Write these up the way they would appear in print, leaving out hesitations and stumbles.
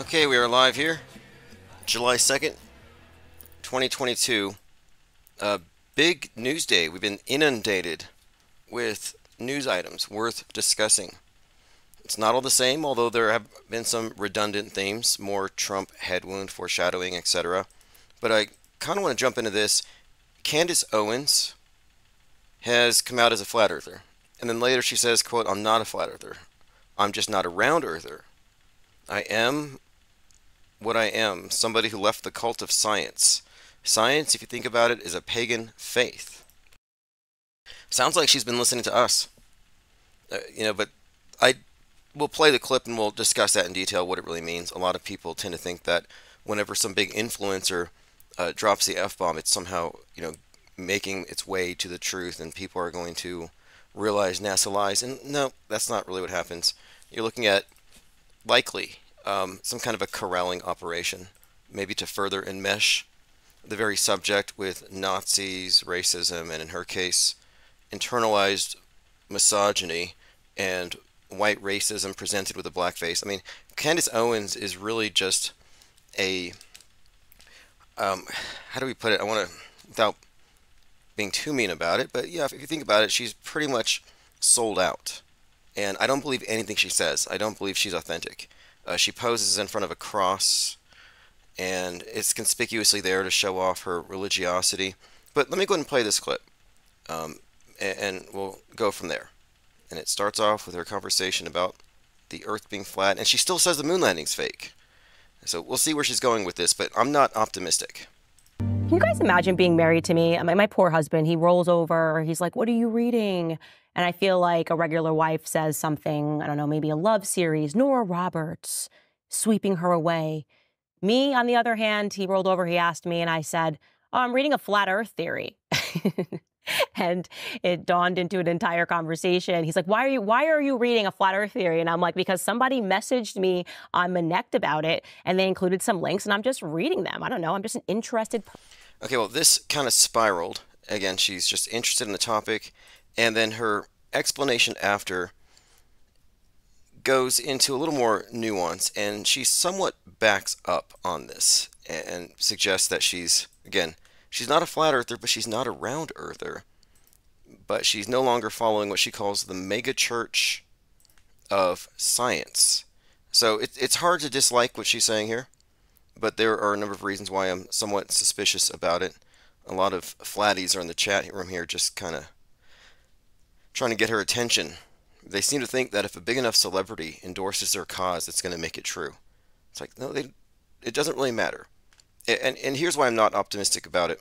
Okay, we are live here, July 2nd, 2022. A big news day. We've been inundated with news items worth discussing. It's not all the same, although there have been some redundant themes, more Trump head wound foreshadowing, etc. But I kind of want to jump into this. Candace Owens has come out as a flat earther. And then later she says, quote, "I'm not a flat earther. I'm just not a round earther. I am what I am, somebody who left the cult of science. Science, if you think about it, is a pagan faith." Sounds like she's been listening to us. But I will play the clip and we'll discuss that in detail, what it really means. A lot of people tend to think that whenever some big influencer drops the F-bomb, it's somehow, making its way to the truth and people are going to realize NASA lies. And no, that's not really what happens. You're looking at likely some kind of a corralling operation, maybe to further enmesh the very subject with Nazis, racism, and in her case, internalized misogyny and white racism presented with a black face. I mean, Candace Owens is really just a, how do we put it? I want to, without being too mean about it, but yeah, if you think about it, she's pretty much sold out. And I don't believe anything she says. I don't believe she's authentic. She poses in front of a cross, and it's conspicuously there to show off her religiosity. But let me go ahead and play this clip, and we'll go from there. And it starts off with her conversation about the Earth being flat, and she still says the moon landing's fake. So we'll see where she's going with this, but I'm not optimistic. Can you guys imagine being married to me? My poor husband, he rolls over, he's like, "What are you reading?" And I feel like a regular wife says something, I don't know, maybe a love series, Nora Roberts, sweeping her away. Me, on the other hand, he rolled over, he asked me, and I said, "Oh, I'm reading a flat earth theory." And it dawned into an entire conversation. He's like, why are you reading a flat earth theory? And I'm like, because somebody messaged me on Connect about it, and they included some links, and I'm just reading them. I don't know. I'm just an interested person. Okay, well, this kind of spiraled. Again, she's just interested in the topic, and then her explanation after goes into a little more nuance, and she somewhat backs up on this and suggests that she's not a flat earther, but she's not a round earther. But she's no longer following what she calls the mega church of science. So it's hard to dislike what she's saying here, but there are a number of reasons why I'm somewhat suspicious about it. A lot of flatties are in the chat room here just kind of trying to get her attention. They seem to think that if a big enough celebrity endorses their cause, it's going to make it true. It's like, no, it doesn't really matter. And here's why I'm not optimistic about it.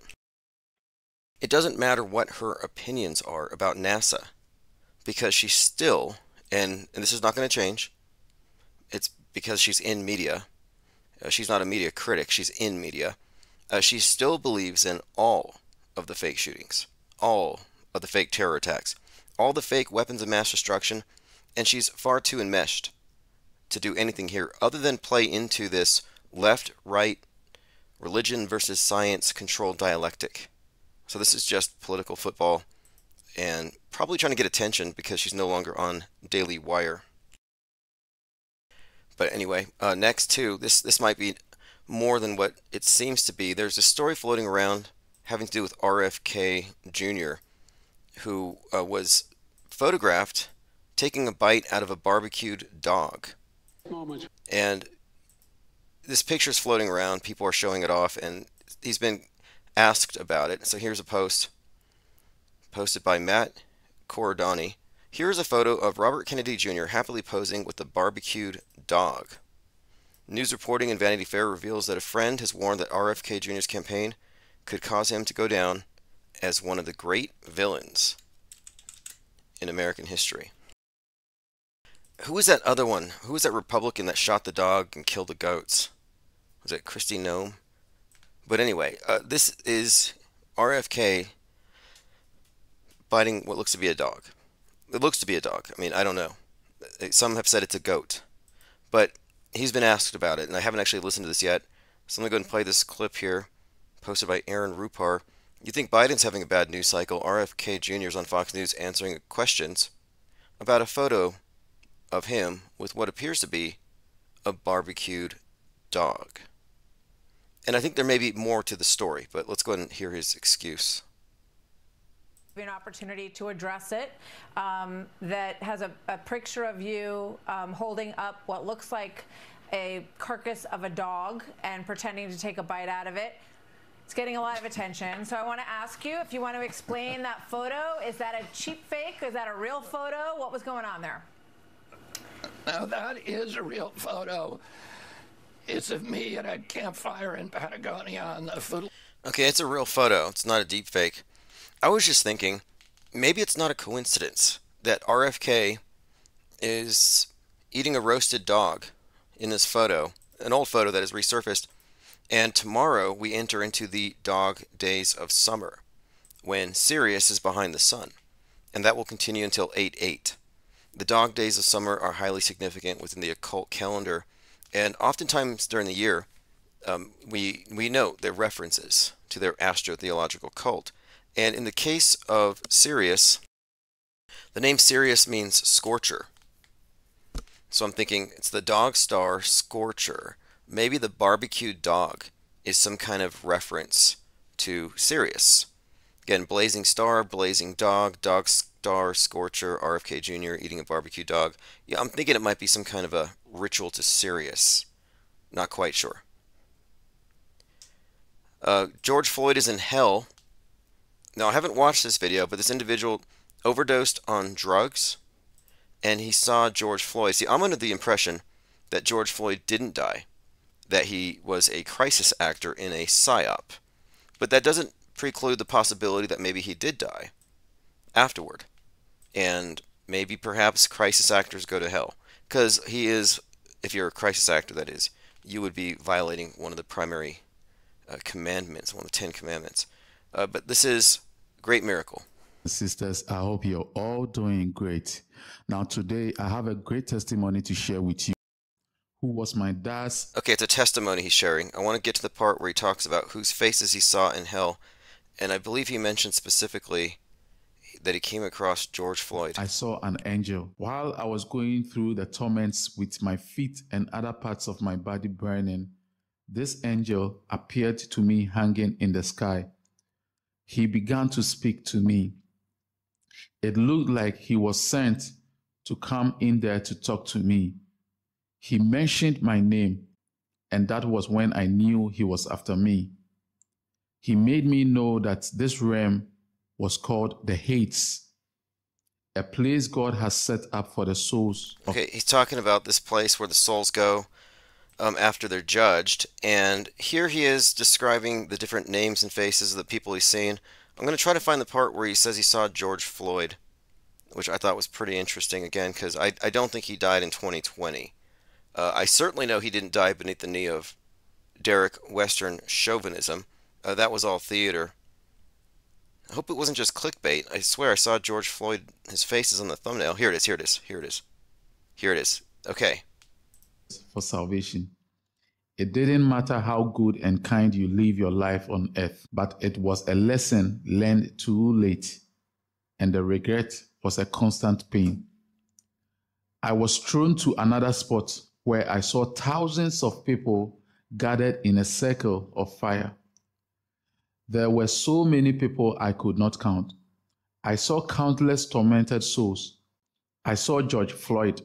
It doesn't matter what her opinions are about NASA, because she's still, and this is not going to change, it's because she's in media. She's not a media critic, she's in media. She still believes in all of the fake shootings, all of the fake terror attacks, all the fake weapons of mass destruction, and she's far too enmeshed to do anything here other than play into this left-right religion versus science controlled dialectic. So this is just political football and probably trying to get attention because she's no longer on Daily Wire. But anyway, next too, this might be more than what it seems to be. There's a story floating around having to do with RFK Jr., who was photographed taking a bite out of a barbecued dog. And this picture's floating around, people are showing it off, and he's been asked about it. So here's a post posted by Matt Corradani. Here's a photo of Robert Kennedy Jr. happily posing with a barbecued dog. News reporting in Vanity Fair reveals that a friend has warned that RFK Jr.'s campaign could cause him to go down as one of the great villains in American history. Who was that other one? Who was that Republican that shot the dog and killed the goats? Was it Kristi Noem? But anyway, this is RFK biting what looks to be a dog. It looks to be a dog. I mean, I don't know. Some have said it's a goat. But he's been asked about it, and I haven't actually listened to this yet. So I'm going to go ahead and play this clip here, posted by Aaron Rupar. You think Biden's having a bad news cycle? RFK Jr. is on Fox News answering questions about a photo of him with what appears to be a barbecued dog. And I think there may be more to the story, but let's go ahead and hear his excuse. An opportunity to address it that has a picture of you holding up what looks like a carcass of a dog and pretending to take a bite out of it. It's getting a lot of attention. So I want to ask you if you want to explain that photo. Is that a cheap fake? Is that a real photo? What was going on there? Now that is a real photo. It's of me at a campfire in Patagonia on the foot. Okay, it's a real photo. It's not a deep fake. I was just thinking, maybe it's not a coincidence that RFK is eating a roasted dog in this photo, an old photo that has resurfaced, and tomorrow we enter into the dog days of summer, when Sirius is behind the sun, and that will continue until 8/8. The dog days of summer are highly significant within the occult calendar, and oftentimes during the year, we note their references to their astrotheological cult. And in the case of Sirius, the name Sirius means scorcher. So I'm thinking it's the dog star Scorcher. Maybe the barbecued dog is some kind of reference to Sirius. Again, blazing star, blazing dog, dog star, Scorcher, RFK Jr. eating a barbecue dog. Yeah, I'm thinking it might be some kind of a ritual to Sirius. Not quite sure. George Floyd is in hell. Now, I haven't watched this video, but this individual overdosed on drugs, and he saw George Floyd. See, I'm under the impression that George Floyd didn't die, that he was a crisis actor in a psyop. But that doesn't preclude the possibility that maybe he did die afterward. And maybe perhaps crisis actors go to hell. Because he is, if you're a crisis actor, that is, you would be violating one of the primary commandments, one of the 10 commandments. But this is a great miracle. Sisters, I hope you're all doing great. Now today, I have a great testimony to share with you. Who was my dad's... Okay, it's a testimony he's sharing. I want to get to the part where he talks about whose faces he saw in hell. And I believe he mentioned specifically that he came across George Floyd. I saw an angel. While I was going through the torments with my feet and other parts of my body burning, this angel appeared to me hanging in the sky. He began to speak to me. It looked like he was sent to come in there to talk to me. He mentioned my name, and that was when I knew he was after me. He made me know that this realm was called the Hades, a place God has set up for the souls. Okay, he's talking about this place where the souls go after they're judged, and here he is describing the different names and faces of the people he's seen. I'm going to try to find the part where he says he saw George Floyd, which I thought was pretty interesting, again, because I don't think he died in 2020. I certainly know he didn't die beneath the knee of Derek Western chauvinism. That was all theater. I hope it wasn't just clickbait. I swear I saw George Floyd, his face is on the thumbnail. Here it is, here it is, here it is. Here it is. Okay. For salvation. It didn't matter how good and kind you live your life on earth, but it was a lesson learned too late, and the regret was a constant pain. I was thrown to another spot where I saw thousands of people gathered in a circle of fire. There were so many people I could not count. I saw countless tormented souls. I saw George Floyd.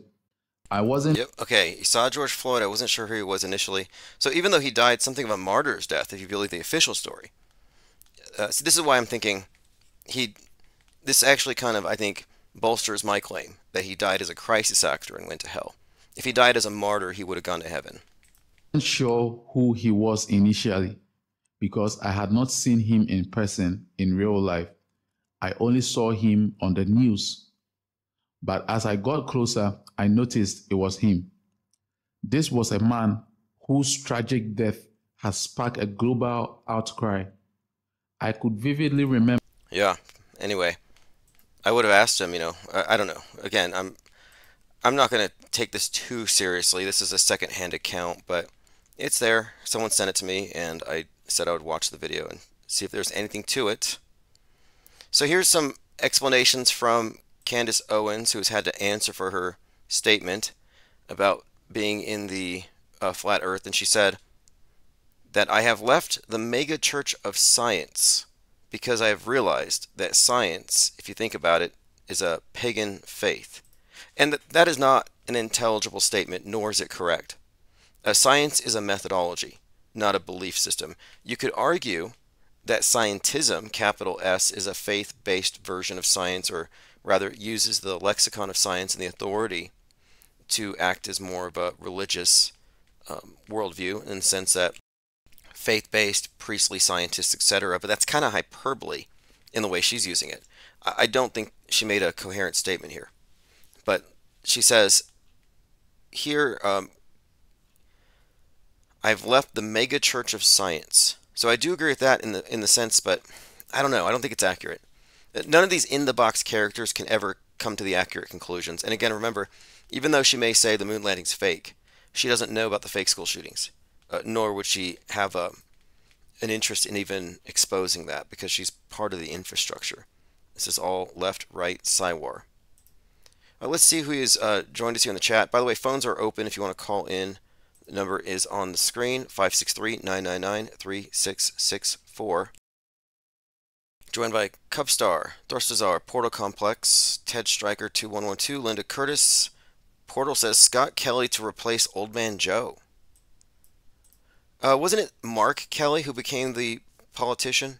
I wasn't... Yep, okay, you saw George Floyd. I wasn't sure who he was initially. So even though he died something of a martyr's death, if you believe the official story, so this is why I'm thinking this actually kind of, I think, bolsters my claim that he died as a crisis actor and went to hell. If he died as a martyr, he would have gone to heaven. I wasn't sure who he was initially because I had not seen him in person in real life. I only saw him on the news. But as I got closer, I noticed it was him. This was a man whose tragic death has sparked a global outcry. I could vividly remember... Yeah, anyway, I would have asked him, I don't know. Again, I'm not going to take this too seriously. This is a second-hand account, but it's there. Someone sent it to me, and I said I would watch the video and see if there's anything to it. So here's some explanations from Candace Owens, who has had to answer for her statement about being in the flat earth. And she said, that I have left the mega church of science because I have realized that science, if you think about it, is a pagan faith. And that is not an intelligible statement, nor is it correct. Science is a methodology, not a belief system. You could argue that scientism, capital S, is a faith-based version of science, or rather uses the lexicon of science and the authority to act as more of a religious worldview, in the sense that faith-based, priestly, scientists, etc. But that's kind of hyperbole in the way she's using it. I don't think she made a coherent statement here. But she says here, I've left the mega church of science. So I do agree with that in the sense, but I don't know. I don't think it's accurate. None of these in-the-box characters can ever come to the accurate conclusions. And again, remember, even though she may say the moon landing's fake, she doesn't know about the fake school shootings, nor would she have an interest in even exposing that, because she's part of the infrastructure. This is all left, right, Cywar. Let's see who has joined us here in the chat. By the way, phones are open if you want to call in. The number is on the screen, 563-999-3664. Joined by Cubstar, Dorstazar, Portal Complex, Ted Striker 2112, Linda Curtis. Portal says Scott Kelly to replace Old Man Joe. Wasn't it Mark Kelly who became the politician?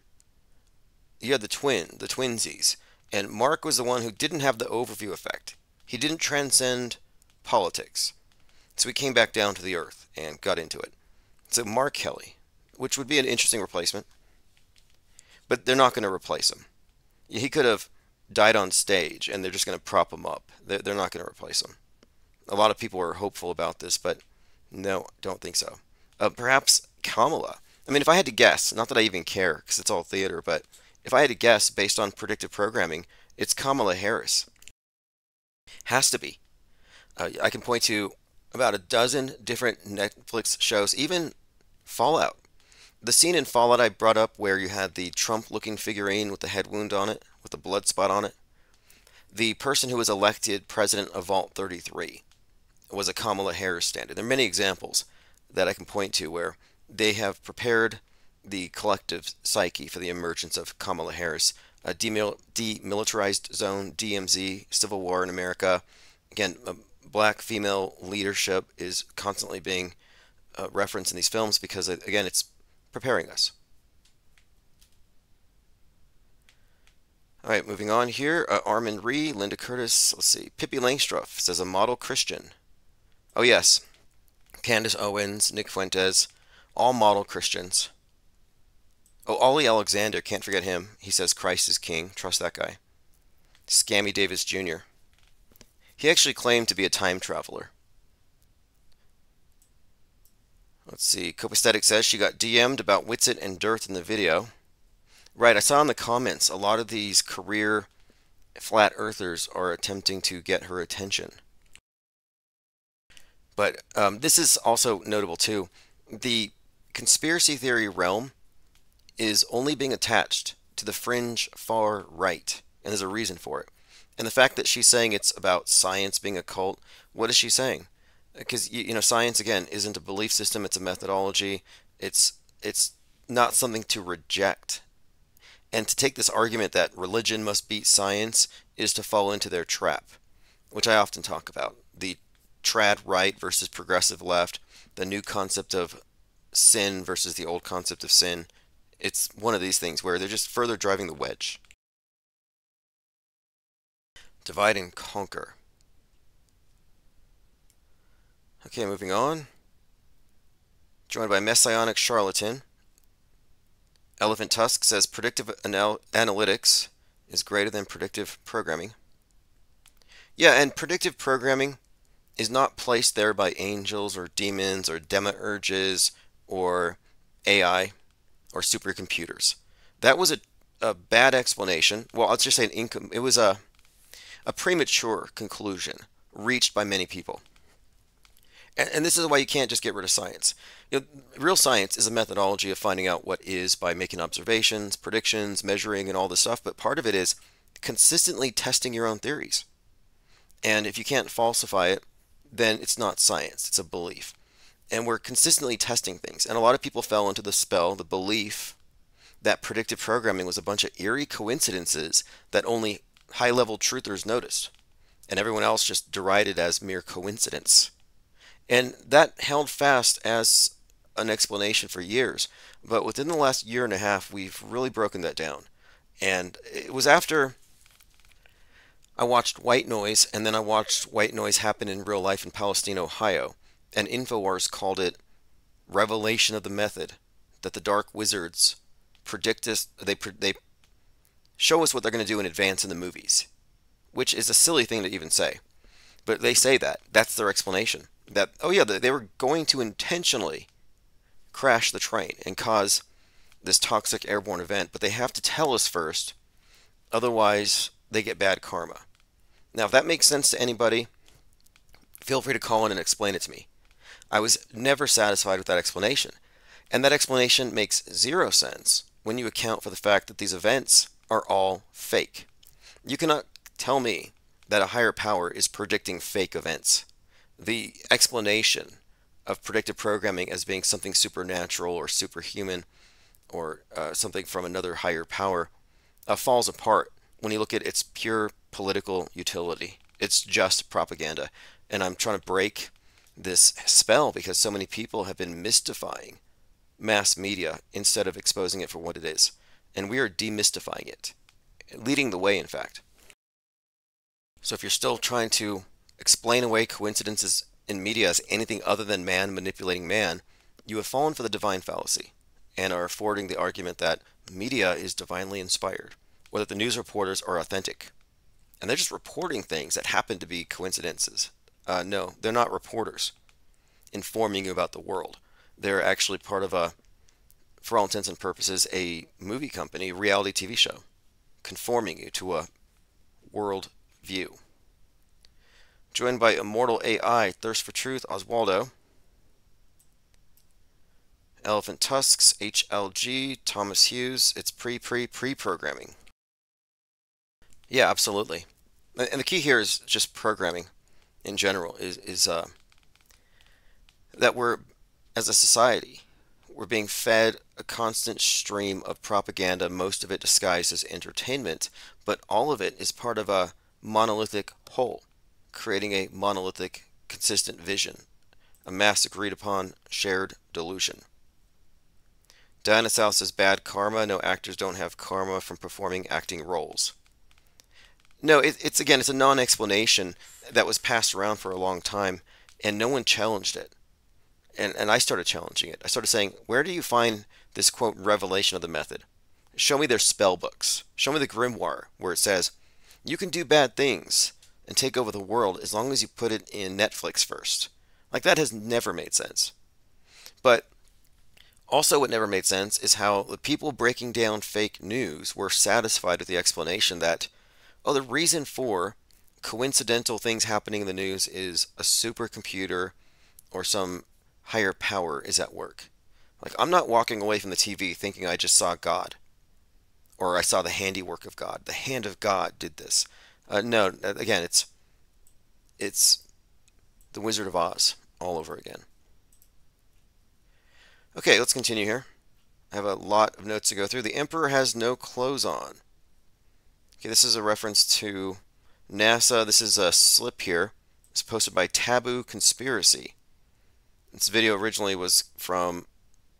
You had the twinsies. And Mark was the one who didn't have the overview effect. He didn't transcend politics. So he came back down to the earth and got into it. So Mark Kelly, which would be an interesting replacement. But they're not going to replace him. He could have died on stage, and they're just going to prop him up. They're not going to replace him. A lot of people are hopeful about this, but no, don't think so. Perhaps Kamala. I mean, if I had to guess, not that I even care, because it's all theater, but if I had to guess based on predictive programming, it's Kamala Harris. Has to be. I can point to about a dozen different Netflix shows, even Fallout. The scene in Fallout I brought up where you had the Trump-looking figurine with the head wound on it, with the blood spot on it. The person who was elected president of Vault 33 was a Kamala Harris standard. There are many examples that I can point to where they have prepared the collective psyche for the emergence of Kamala Harris. A demilitarized zone, DMZ, civil war in America. Again, black female leadership is constantly being referenced in these films because, again, it's preparing us. All right, moving on here. Armin Ree, Linda Curtis, let's see. Pippi Langstruff says a model Christian. Oh, yes. Candace Owens, Nick Fuentes, all model Christians. Oh, Ollie Alexander, can't forget him. He says Christ is king. Trust that guy. Scammy Davis Jr. He actually claimed to be a time traveler. Let's see. Copaesthetic says she got DM'd about Witsit and Dirt in the video. Right, I saw in the comments a lot of these career flat earthers are attempting to get her attention. But this is also notable too. The conspiracy theory realm is only being attached to the fringe far right, and there's a reason for it. And the fact that she's saying it's about science being a cult, what is she saying? Because you know, science again isn't a belief system; it's a methodology. It's not something to reject. And to take this argument that religion must beat science is to fall into their trap, which I often talk about. The trad right versus progressive left, the new concept of sin versus the old concept of sin. It's one of these things where they're just further driving the wedge. Divide and conquer. Okay, moving on. Joined by Messianic Charlatan. Elephant Tusk says predictive analytics is greater than predictive programming. Yeah, and predictive programming is not placed there by angels or demons or demiurges or AI or supercomputers. That was a bad explanation. Well, let's just say it was a premature conclusion reached by many people. And this is why you can't just get rid of science. You know, real science is a methodology of finding out what is by making observations, predictions, measuring, and all this stuff. But part of it is consistently testing your own theories. And if you can't falsify it, then it's not science. It's a belief. And we're consistently testing things. And a lot of people fell into the spell, the belief that predictive programming was a bunch of eerie coincidences that only high-level truthers noticed, and everyone else just derided as mere coincidence. And that held fast as an explanation for years. But within the last year and a half, we've really broken that down. And it was after I watched White Noise, and then I watched White Noise happen in real life in Palestine, Ohio. And InfoWars called it revelation of the method, that the dark wizards predict us, they show us what they're going to do in advance in the movies, which is a silly thing to even say. But they say that. That's their explanation. That, oh yeah, they were going to intentionally crash the train and cause this toxic airborne event, but they have to tell us first, otherwise they get bad karma. Now, if that makes sense to anybody, feel free to call in and explain it to me. I was never satisfied with that explanation, and that explanation makes zero sense when you account for the fact that these events are all fake. You cannot tell me that a higher power is predicting fake events. The explanation of predictive programming as being something supernatural or superhuman or something from another higher power falls apart when you look at its pure political utility. It's just propaganda. And I'm trying to break this spell because so many people have been mystifying mass media instead of exposing it for what it is. And we are demystifying it, leading the way, in fact. So if you're still trying to explain away coincidences in media as anything other than man manipulating man, you have fallen for the divine fallacy and are affording the argument that media is divinely inspired, or that the news reporters are authentic. And they're just reporting things that happen to be coincidences. No, they're not reporters informing you about the world. They're actually part of for all intents and purposes, a movie company, reality TV show, conforming you to a world view. Joined by Immortal AI, Thirst for Truth, Oswaldo, Elephant Tusks, HLG, Thomas Hughes. It's pre-programming. Yeah, absolutely. And the key here is just programming in general, is that we're, as a society, we're being fed a constant stream of propaganda, most of it disguised as entertainment, but all of it is part of a monolithic whole, creating a monolithic, consistent vision, a mass agreed upon shared delusion. Diana South says, bad karma. No, actors don't have karma from performing acting roles. No, it's a non-explanation that was passed around for a long time, and no one challenged it. And I started challenging it. I started saying, where do you find this, quote, revelation of the method? Show me their spell books. Show me the grimoire where it says, you can do bad things and take over the world as long as you put it in Netflix first. Like, that has never made sense. But also what never made sense is how the people breaking down fake news were satisfied with the explanation that, oh, the reason for coincidental things happening in the news is a supercomputer or some higher power is at work. Like, I'm not walking away from the TV thinking I just saw God, or I saw the handiwork of God. The hand of God did this. No, again, it's the Wizard of Oz all over again. Okay, let's continue here. I have a lot of notes to go through. The Emperor has no clothes on. Okay, this is a reference to NASA. This is a slip here. It's posted by Taboo Conspiracy. This video originally was from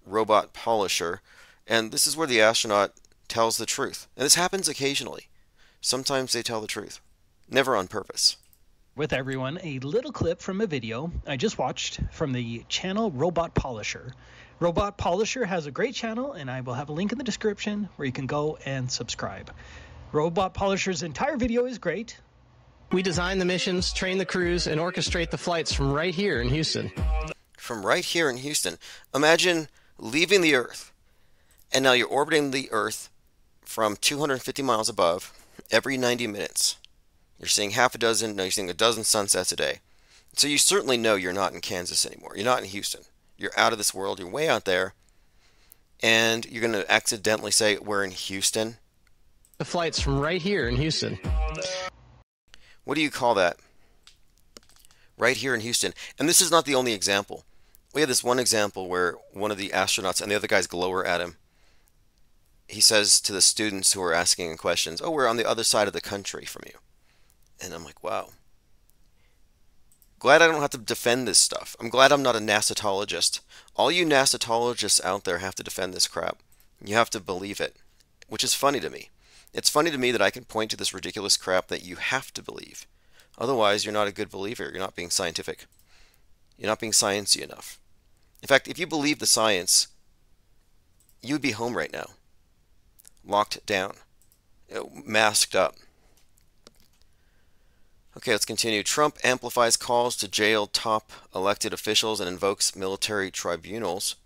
Robot Polisher, and this is where the astronaut tells the truth. And this happens occasionally. Sometimes they tell the truth. Never on purpose. With everyone, a little clip from a video I just watched from the channel Robot Polisher. Robot Polisher has a great channel, and I will have a link in the description where you can go and subscribe. Robot Polisher's entire video is great. We design the missions, train the crews, and orchestrate the flights from right here in Houston. From right here in Houston. Imagine leaving the Earth, and now you're orbiting the Earth from 250 miles above every 90 minutes. You're seeing you're seeing a dozen sunsets a day. So you certainly know you're not in Kansas anymore. You're not in Houston. You're out of this world. You're way out there. And you're going to accidentally say, we're in Houston. The flights from right here in Houston. What do you call that? Right here in Houston. And this is not the only example. We had this one example where one of the astronauts and the other guys glower at him. He says to the students who are asking him questions, "Oh, we're on the other side of the country from you." And I'm like, wow. Glad I don't have to defend this stuff. I'm glad I'm not a NASAtologist. All you NASAtologists out there have to defend this crap. You have to believe it, which is funny to me. It's funny to me that I can point to this ridiculous crap that you have to believe. Otherwise, you're not a good believer. You're not being scientific. You're not being sciencey enough. In fact, if you believe the science, you would be home right now, locked down, masked up. Okay, let's continue. Trump amplifies calls to jail top elected officials and invokes military tribunals.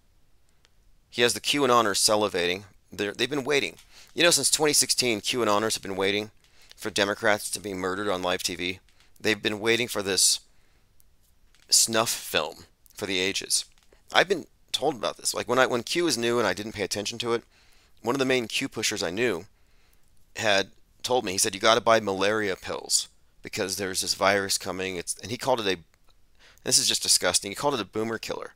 He has the QAnoners salivating. They've been waiting. You know, since 2016, QAnoners have been waiting for Democrats to be murdered on live TV. They've been waiting for this snuff film for the ages. I've been told about this. Like when Q was new and I didn't pay attention to it, one of the main Q pushers I knew had told me, he said, you got to buy malaria pills because there's this virus coming. And he called it this is just disgusting. He called it a boomer killer.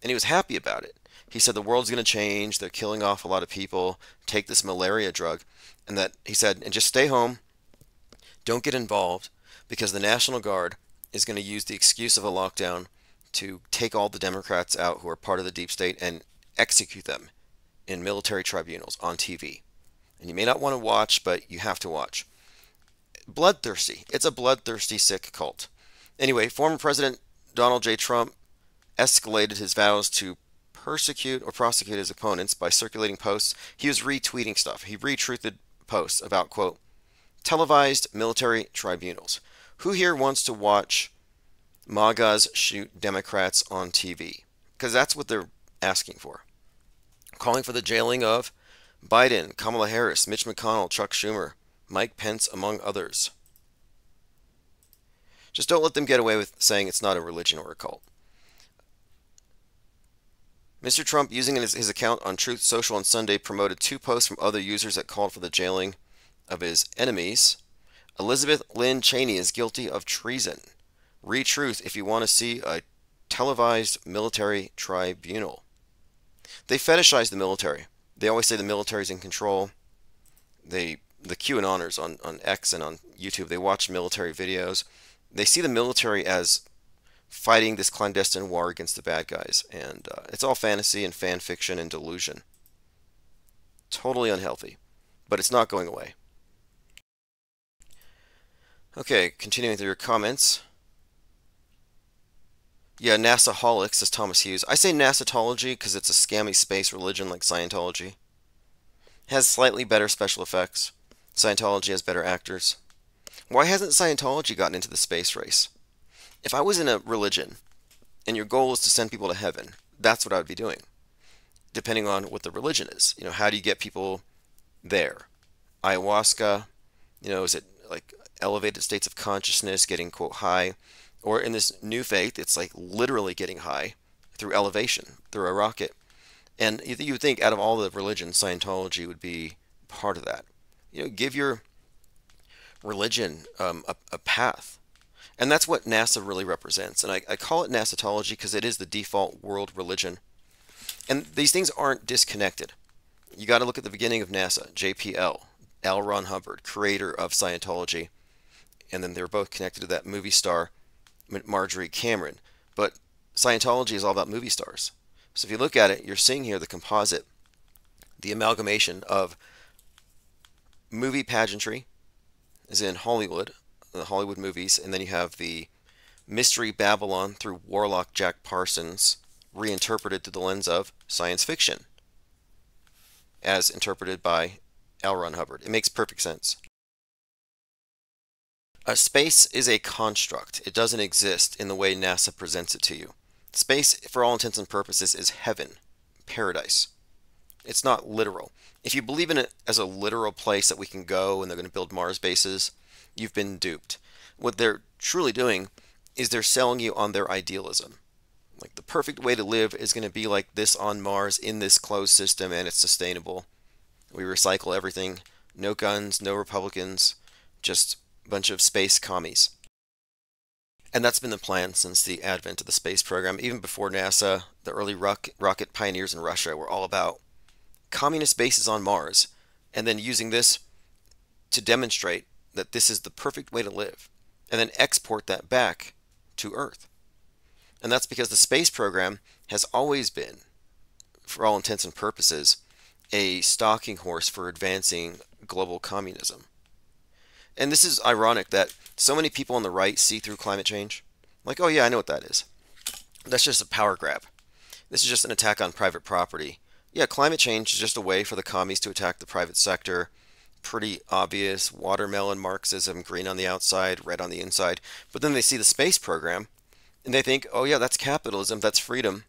And he was happy about it. He said the world's going to change. They're killing off a lot of people. Take this malaria drug. And that he said, and just stay home. Don't get involved because the National Guard is going to use the excuse of a lockdown to take all the Democrats out who are part of the deep state and execute them in military tribunals on TV. And you may not want to watch, but you have to watch. Bloodthirsty. It's a bloodthirsty, sick cult. Anyway, former President Donald J. Trump escalated his vows to persecute or prosecute his opponents by circulating posts. He was retweeting stuff. He retruthed posts about, quote, televised military tribunals. Who here wants to watch MAGAs shoot Democrats on TV? Because that's what they're asking for. Calling for the jailing of Biden, Kamala Harris, Mitch McConnell, Chuck Schumer, Mike Pence, among others. Just don't let them get away with saying it's not a religion or a cult. Mr. Trump, using his account on Truth Social on Sunday, promoted 2 posts from other users that called for the jailing of his enemies. Elizabeth Lynn Cheney is guilty of treason. Read Truth if you want to see a televised military tribunal. They fetishize the military. They always say the military's in control. The QAnoners on X and on YouTube, they watch military videos. They see the military as fighting this clandestine war against the bad guys. And it's all fantasy and fan fiction and delusion. Totally unhealthy. But it's not going away. Okay, continuing through your comments. Yeah, NASA-holics, says Thomas Hughes. I say NASAtology because it's a scammy space religion like Scientology. It has slightly better special effects. Scientology has better actors. Why hasn't Scientology gotten into the space race? If I was in a religion and your goal is to send people to heaven, that's what I would be doing. Depending on what the religion is. You know, how do you get people there? Ayahuasca, you know, is it like elevated states of consciousness, getting, quote, high? Or in this new faith, it's like literally getting high through elevation, through a rocket. And you would think out of all the religions, Scientology would be part of that. You know, give your religion a path. And that's what NASA really represents. And I call it NASAtology because it is the default world religion. And these things aren't disconnected. You got to look at the beginning of NASA, JPL, L. Ron Hubbard, creator of Scientology. And then they're both connected to that movie star, Marjorie Cameron. But Scientology is all about movie stars. So if you look at it, you're seeing here the composite, the amalgamation of movie pageantry, as in Hollywood, the Hollywood movies, and then you have the Mystery Babylon through Warlock Jack Parsons, reinterpreted through the lens of science fiction, as interpreted by L. Ron Hubbard. It makes perfect sense. A space is a construct. It doesn't exist in the way NASA presents it to you. Space, for all intents and purposes, is heaven, paradise. It's not literal. If you believe in it as a literal place that we can go and they're going to build Mars bases, you've been duped. What they're truly doing is they're selling you on their idealism. Like the perfect way to live is going to be like this on Mars in this closed system and it's sustainable. We recycle everything. No guns, no Republicans, just a bunch of space commies. And that's been the plan since the advent of the space program. Even before NASA, the early rocket pioneers in Russia were all about communist bases on Mars, and then using this to demonstrate that this is the perfect way to live, and then export that back to Earth. And that's because the space program has always been, for all intents and purposes, a stalking horse for advancing global communism. And this is ironic that so many people on the right see through climate change. Like, oh yeah, I know what that is. That's just a power grab. This is just an attack on private property. Yeah, climate change is just a way for the commies to attack the private sector. Pretty obvious. Watermelon Marxism, green on the outside, red on the inside. But then they see the space program and they think, oh yeah, that's capitalism, that's freedom,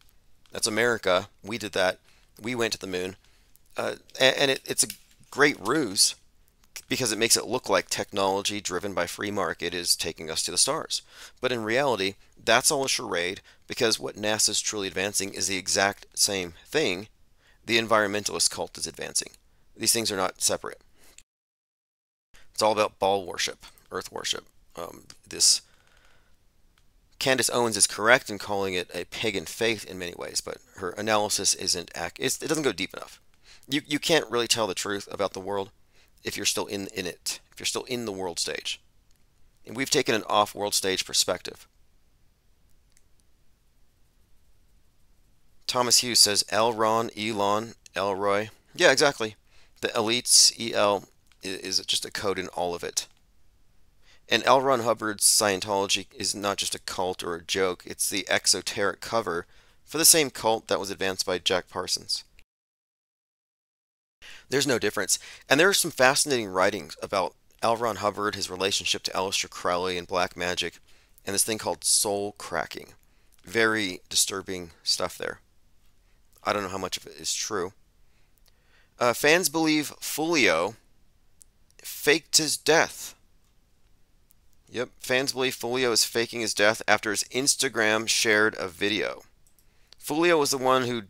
that's America. We did that. We went to the moon. It's a great ruse because it makes it look like technology driven by free market is taking us to the stars. But in reality, that's all a charade because what NASA is truly advancing is the exact same thing the environmentalist cult is advancing. These things are not separate. It's all about ball worship, earth worship. This Candace Owens is correct in calling it a pagan faith in many ways, but her analysis isn't it doesn't go deep enough. You can't really tell the truth about the world if you're still in it, if you're still in the world stage. And we've taken an off-world stage perspective. Thomas Hughes says Elron, Elon, Elroy. Yeah, exactly. The elites, EL, is just a code in all of it. And L. Ron Hubbard's Scientology is not just a cult or a joke, it's the exoteric cover for the same cult that was advanced by Jack Parsons. There's no difference. And there are some fascinating writings about L. Ron Hubbard, his relationship to Aleister Crowley and black magic, and this thing called soul cracking. Very disturbing stuff there. I don't know how much of it is true. Fans believe Folio faked his death. Yep, fans believe Folio is faking his death after his Instagram shared a video. Folio was the one who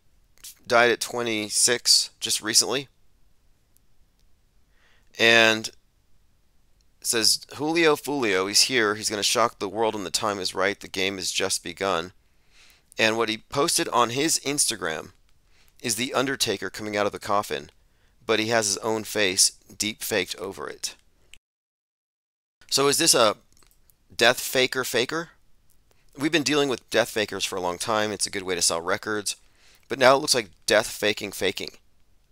died at 26 just recently. And it says, Julio Folio, he's here. He's going to shock the world when the time is right. The game has just begun. And what he posted on his Instagram is the Undertaker coming out of the coffin, but he has his own face deep faked over it. So is this a death faker? We've been dealing with death fakers for a long time. It's a good way to sell records. But now it looks like death faking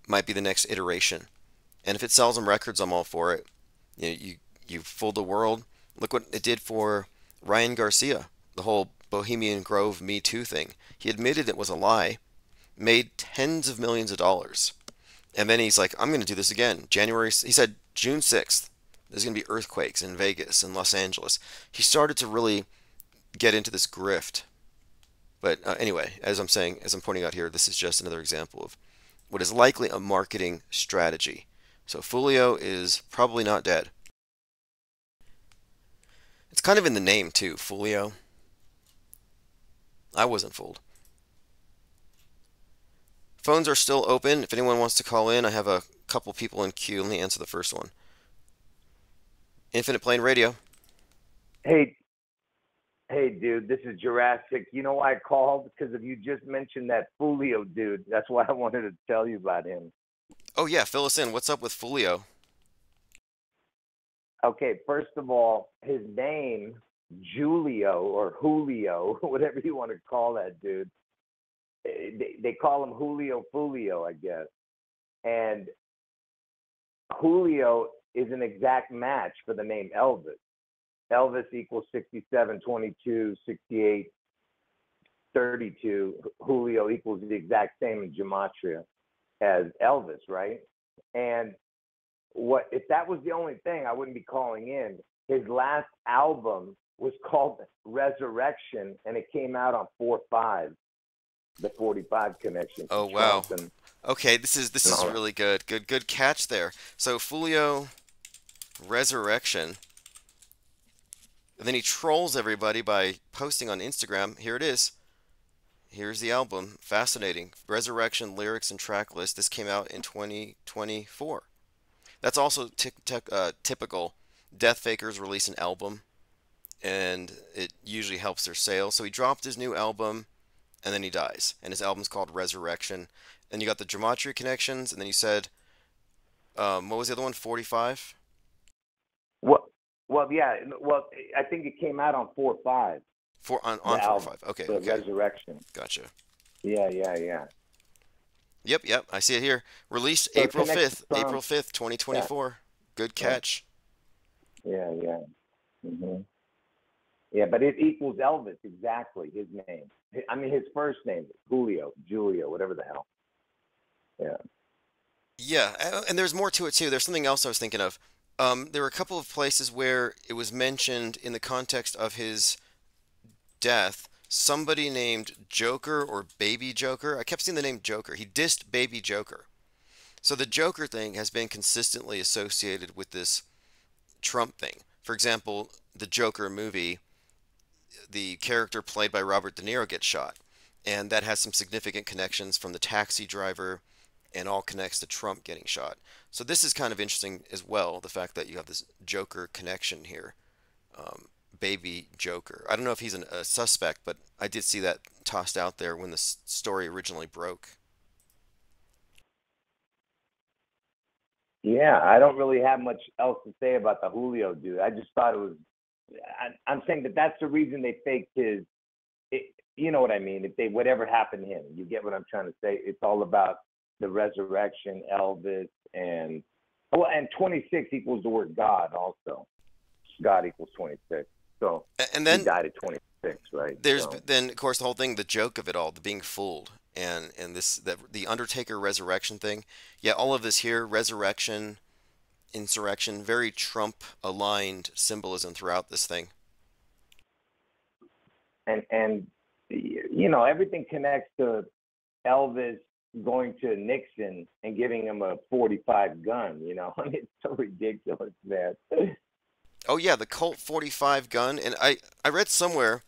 might be the next iteration. And if it sells them records, I'm all for it. You fooled the world. Look what it did for Ryan Garcia, the whole Bohemian Grove Me Too thing. He admitted it was a lie, made tens of millions of dollars. And then he's like, I'm going to do this again. He said June 6th. There's going to be earthquakes in Vegas and Los Angeles. He started to really get into this grift. But anyway, as I'm pointing out here, this is just another example of what is likely a marketing strategy. So Folio is probably not dead. It's kind of in the name too, Folio. I wasn't fooled. Phones are still open. If anyone wants to call in, I have a couple people in queue. Let me answer the first one. Infinite Plane Radio. Hey, dude, this is Jurassic. You know why I called? Because if you just mentioned that Folio dude, that's why I wanted to tell you about him. Oh yeah, fill us in. What's up with Folio? Okay, first of all, his name, Julio or Julio, whatever you want to call that dude, they call him Julio Folio, I guess. And Julio is an exact match for the name Elvis. Elvis equals 67, 22, 68, 32. Julio equals the exact same in gematria as Elvis, right? And if that was the only thing, I wouldn't be calling in. His last album was called Resurrection, and it came out on 4/5, the 45 connection. Oh wow. Okay, this is really good. Good catch there. So Folio Resurrection. And then he trolls everybody by posting on Instagram. Here it is. Here's the album. Fascinating. Resurrection lyrics and track list. This came out in 2024. That's also typical. Death fakers release an album and it usually helps their sales. So he dropped his new album, and then he dies. And his album's called Resurrection. And you got the Gematria Connections, and then you said, what was the other one? 45? Well, yeah. Well, I think it came out on 4/5. On The 45. album, Okay, the okay. Resurrection. Gotcha. Yeah. Yep. I see it here. Released So April connected 5th, from April 5th, 2024. Good catch. Yeah. hmm Yeah, but it equals Elvis exactly. His name. I mean, his first name, Julio, whatever the hell. Yeah. Yeah, and there's more to it too. There's something else I was thinking of. There were a couple of places where it was mentioned in the context of his death. Somebody named Joker or Baby Joker. I kept seeing the name Joker. He dissed Baby Joker. So the Joker thing has been consistently associated with this Trump thing. For example, the Joker movie, the character played by Robert De Niro gets shot. And that has some significant connections from the taxi driver and all connects to Trump getting shot. So this is kind of interesting as well, the fact that you have this Joker connection here. Baby Joker. I don't know if he's a suspect, but I did see that tossed out there when the story originally broke. Yeah, I don't really have much else to say about the Julio dude. I just thought it was. I'm saying that that's the reason they faked his. You know what I mean? If they whatever happened to him, you get what I'm trying to say. It's all about the resurrection, Elvis, and 26 equals the word God also. God equals 26. So And he then died at 26, right? there's So, then of course the whole thing, the joke of it all, the being fooled, and the Undertaker resurrection thing. Yeah, all of this here, resurrection, insurrection, very Trump aligned symbolism throughout this thing. and you know everything connects to Elvis going to Nixon and giving him a 45 gun. You know, I mean, it's so ridiculous, man. Oh yeah, the Colt 45 gun, and I read somewhere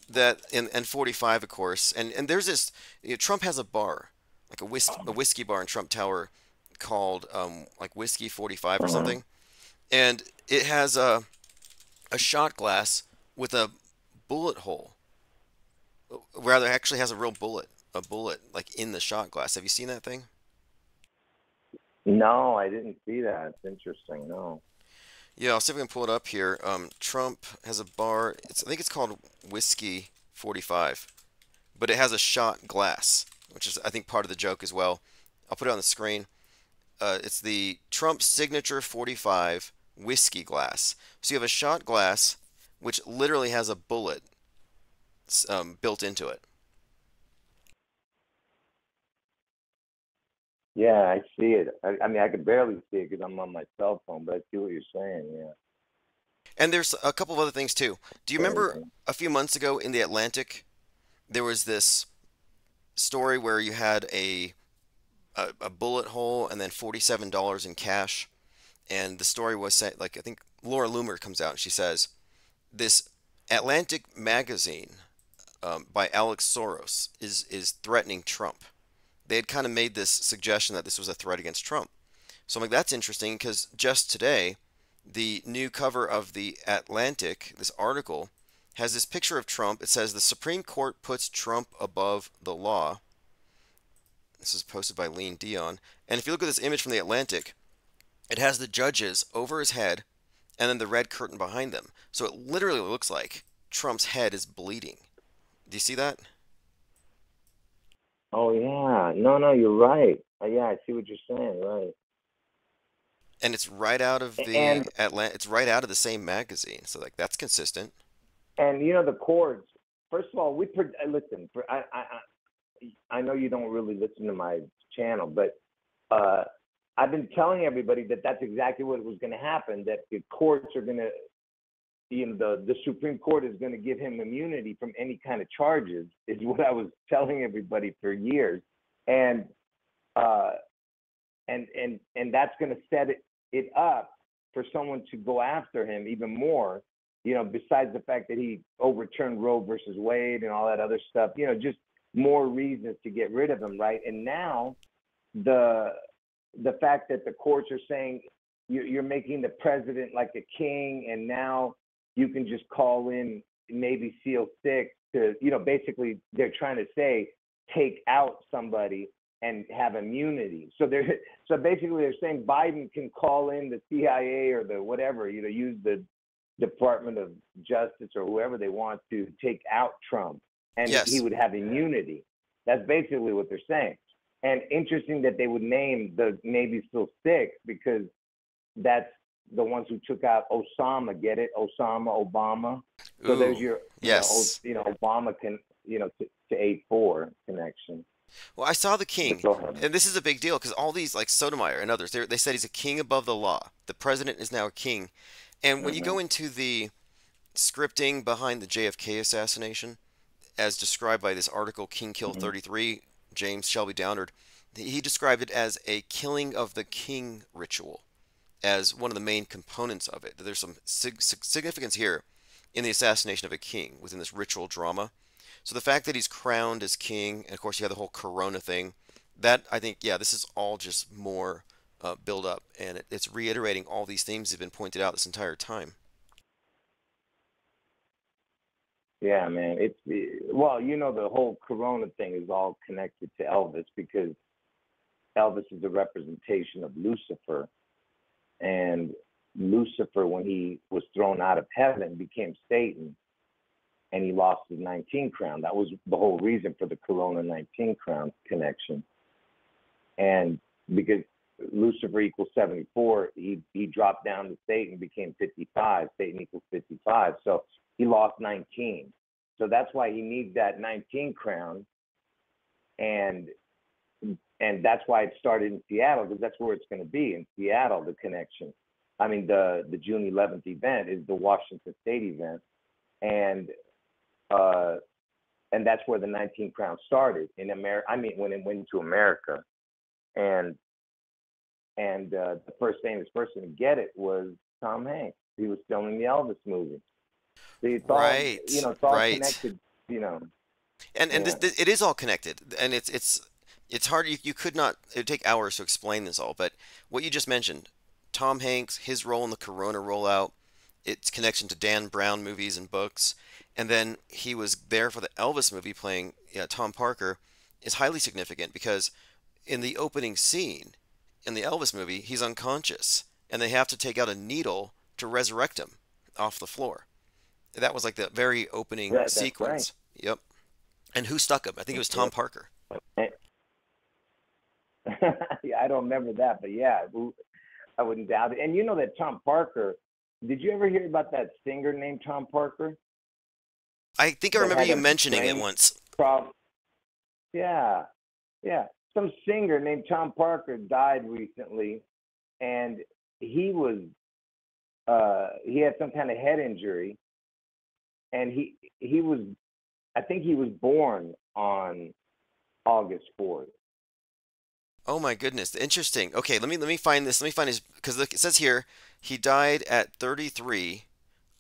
that and 45 of course, and there's this, Trump has a bar, like a whiskey bar in Trump Tower called like Whiskey 45 or something, and it has a shot glass with a bullet hole. Rather, it actually has a bullet like in the shot glass. Have you seen that thing? No, I didn't see that. It's interesting. No. Yeah, I'll see if we can pull it up here. Trump has a bar. I think it's called Whiskey 45, but it has a shot glass, which is I think part of the joke as well. I'll put it on the screen. It's the Trump signature 45 whiskey glass. So you have a shot glass, which literally has a bullet built into it. Yeah, I see it. I mean, I could barely see it because I'm on my cell phone, but I see what you're saying. Yeah. And there's a couple of other things too. Do you remember Crazy. a few months ago in the Atlantic, there was this story where you had a bullet hole and then $47 in cash, and the story was set like I think Laura Loomer comes out and she says this Atlantic magazine by Alex Soros is threatening Trump. They had kind of made this suggestion that this was a threat against Trump. So I'm like, that's interesting because just today, the new cover of the Atlantic, this article, has this picture of Trump. It says the Supreme Court puts Trump above the law. This is posted by Lean Dion. And if you look at this image from the Atlantic, it has the judges over his head and then the red curtain behind them. So it literally looks like Trump's head is bleeding. Do you see that? Oh yeah. No, you're right. Yeah, I see what you're saying. Right. And it's right out of And It's right out of the same magazine. So like that's consistent. you know the chords. First of all, listen. I know you don't really listen to my channel, but uh, I've been telling everybody that that's exactly what was going to happen. That the courts are going to, the Supreme Court is going to give him immunity from any kind of charges. Is what I was telling everybody for years, and uh, and that's going to set it up for someone to go after him even more. Besides the fact that he overturned Roe versus Wade and all that other stuff, just more reasons to get rid of him, right? And now the fact that the courts are saying you're making the president like a king, and now you can just call in Navy SEAL 6 to, basically they're trying to say take out somebody and have immunity. So basically they're saying Biden can call in the CIA or the whatever, use the Department of Justice or whoever they want to take out Trump, and he Yes. would have immunity. That's basically what they're saying. And interesting that they would name the Navy SEAL 6 because that's the ones who took out Osama. Get it? Osama, Obama. So there's Ooh. your, Yes. Obama can, to 8-4 connection. Well, I saw The King, Go ahead. and this is a big deal because all these, like Sotomayor and others, they said he's a king above the law. The president is now a king. And when you go into the scripting behind the JFK assassination, as described by this article, King Killed 33, James Shelby Downard, he described it as a killing of the king ritual, as one of the main components of it. There's some significance here in the assassination of a king within this ritual drama. So the fact that he's crowned as king, and of course you have the whole Corona thing, that I think, yeah, this is all just more build up, and it's reiterating all these themes that have been pointed out this entire time. Yeah, man. Well, the whole Corona thing is all connected to Elvis because Elvis is a representation of Lucifer. And Lucifer, when he was thrown out of heaven, became Satan, and he lost his 19 crown. That was the whole reason for the Corona 19 crown connection. And because Lucifer equals 74, he dropped down to Satan, became 55. Satan equals 55. So he lost 19. So that's why he needs that 19 crown. And that's why it started in Seattle, because that's where it's going to be, in Seattle, the connection. I mean, the June 11th event is the Washington State event. And that's where the 19 crown started in America. I mean, when it went to America. And the first famous person to get it was Tom Hanks. He was filming the Elvis movie. So it's all, Right, it's all right. connected, And Yeah. it is all connected, and it's hard. You could not. It would take hours to explain this all. But what you just mentioned, Tom Hanks, his role in the Corona rollout, its connection to Dan Brown movies and books, and then he was there for the Elvis movie playing Tom Parker, is highly significant because in the opening scene in the Elvis movie, he's unconscious, and they have to take out a needle to resurrect him off the floor. That was like the very opening That's sequence. Yep. And who stuck him? I think it was Tom Parker. right. Yeah, I don't remember that, but yeah, I wouldn't doubt it. And you know that Tom Parker, did you ever hear about that singer named Tom Parker? I think I That remember had you a mentioning it brain once. problem. Yeah. Some singer named Tom Parker died recently, and he had some kind of head injury, and he was, I think he was born on August 4th. Oh my goodness, interesting. Okay, let me find this. Let me find his, because look, it says here he died at 33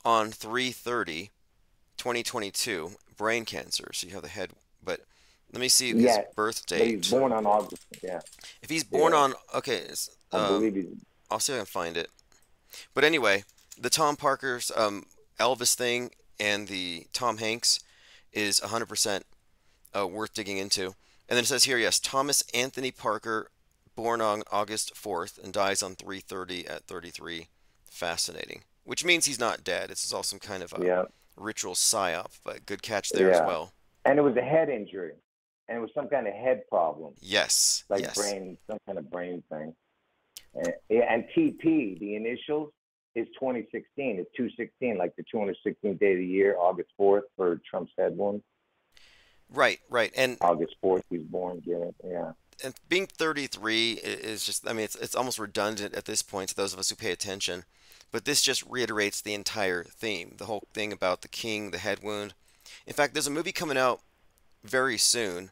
on 3/30/2022, brain cancer. So you have the head, but let me see his Yeah, birth but he's date. born on August. Yeah, If he's born yeah. on, okay, I believe he's. I'll see if I can find it. But anyway, the Tom Parker's Elvis thing and the Tom Hanks is 100% worth digging into. And then it says here, yes, Thomas Anthony Parker, born on August 4th and dies on 3/30 at 33. Fascinating. Which means he's not dead. It's all some kind of a Yeah, ritual psyop, but good catch there as yeah. well. And it was a head injury, and it was some kind of head problem, Yes, like yes. some kind of brain thing. And TP, the initials, is 2016. It's 216, like the 216th day of the year, August 4th for Trump's head wound. Right, right. August 4th, he's born. Yeah. And being 33 is just, I mean, it's almost redundant at this point to those of us who pay attention. But this just reiterates the entire theme, the whole thing about the king, the head wound. In fact, there's a movie coming out very soon.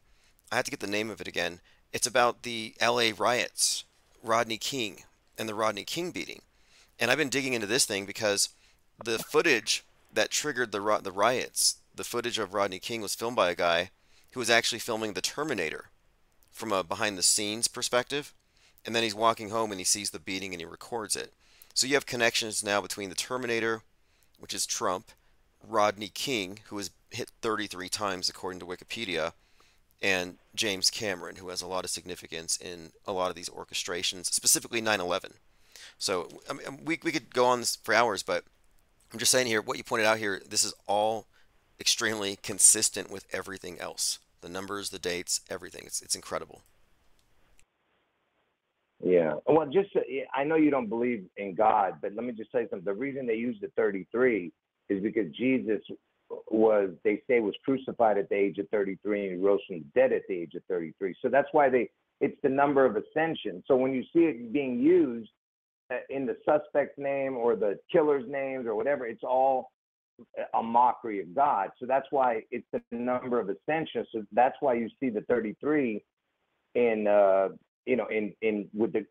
I have to get the name of it again. It's about the LA riots, Rodney King, and the Rodney King beating. And I've been digging into this thing because the footage that triggered the riots, the footage of Rodney King was filmed by a guy who was actually filming The Terminator from a behind the scenes perspective. And then he's walking home and he sees the beating and he records it. So you have connections now between The Terminator, which is Trump, Rodney King, who has hit 33 times according to Wikipedia, and James Cameron, who has a lot of significance in a lot of these orchestrations, specifically 9/11. So I mean, we could go on this for hours, but I'm just saying here, what you pointed out here, this is all extremely consistent with everything else. The numbers, the dates, everything. It's incredible. Yeah. Well, just I know you don't believe in God, but let me just say something. The reason they use the 33 is because Jesus was, they say, was crucified at the age of 33 and he rose from the dead at the age of 33. So that's why it's the number of ascension. So when you see it being used in the suspect's name or the killer's names or whatever, it's all a mockery of God. So that's why it's the number of ascension. So that's why you see the 33 in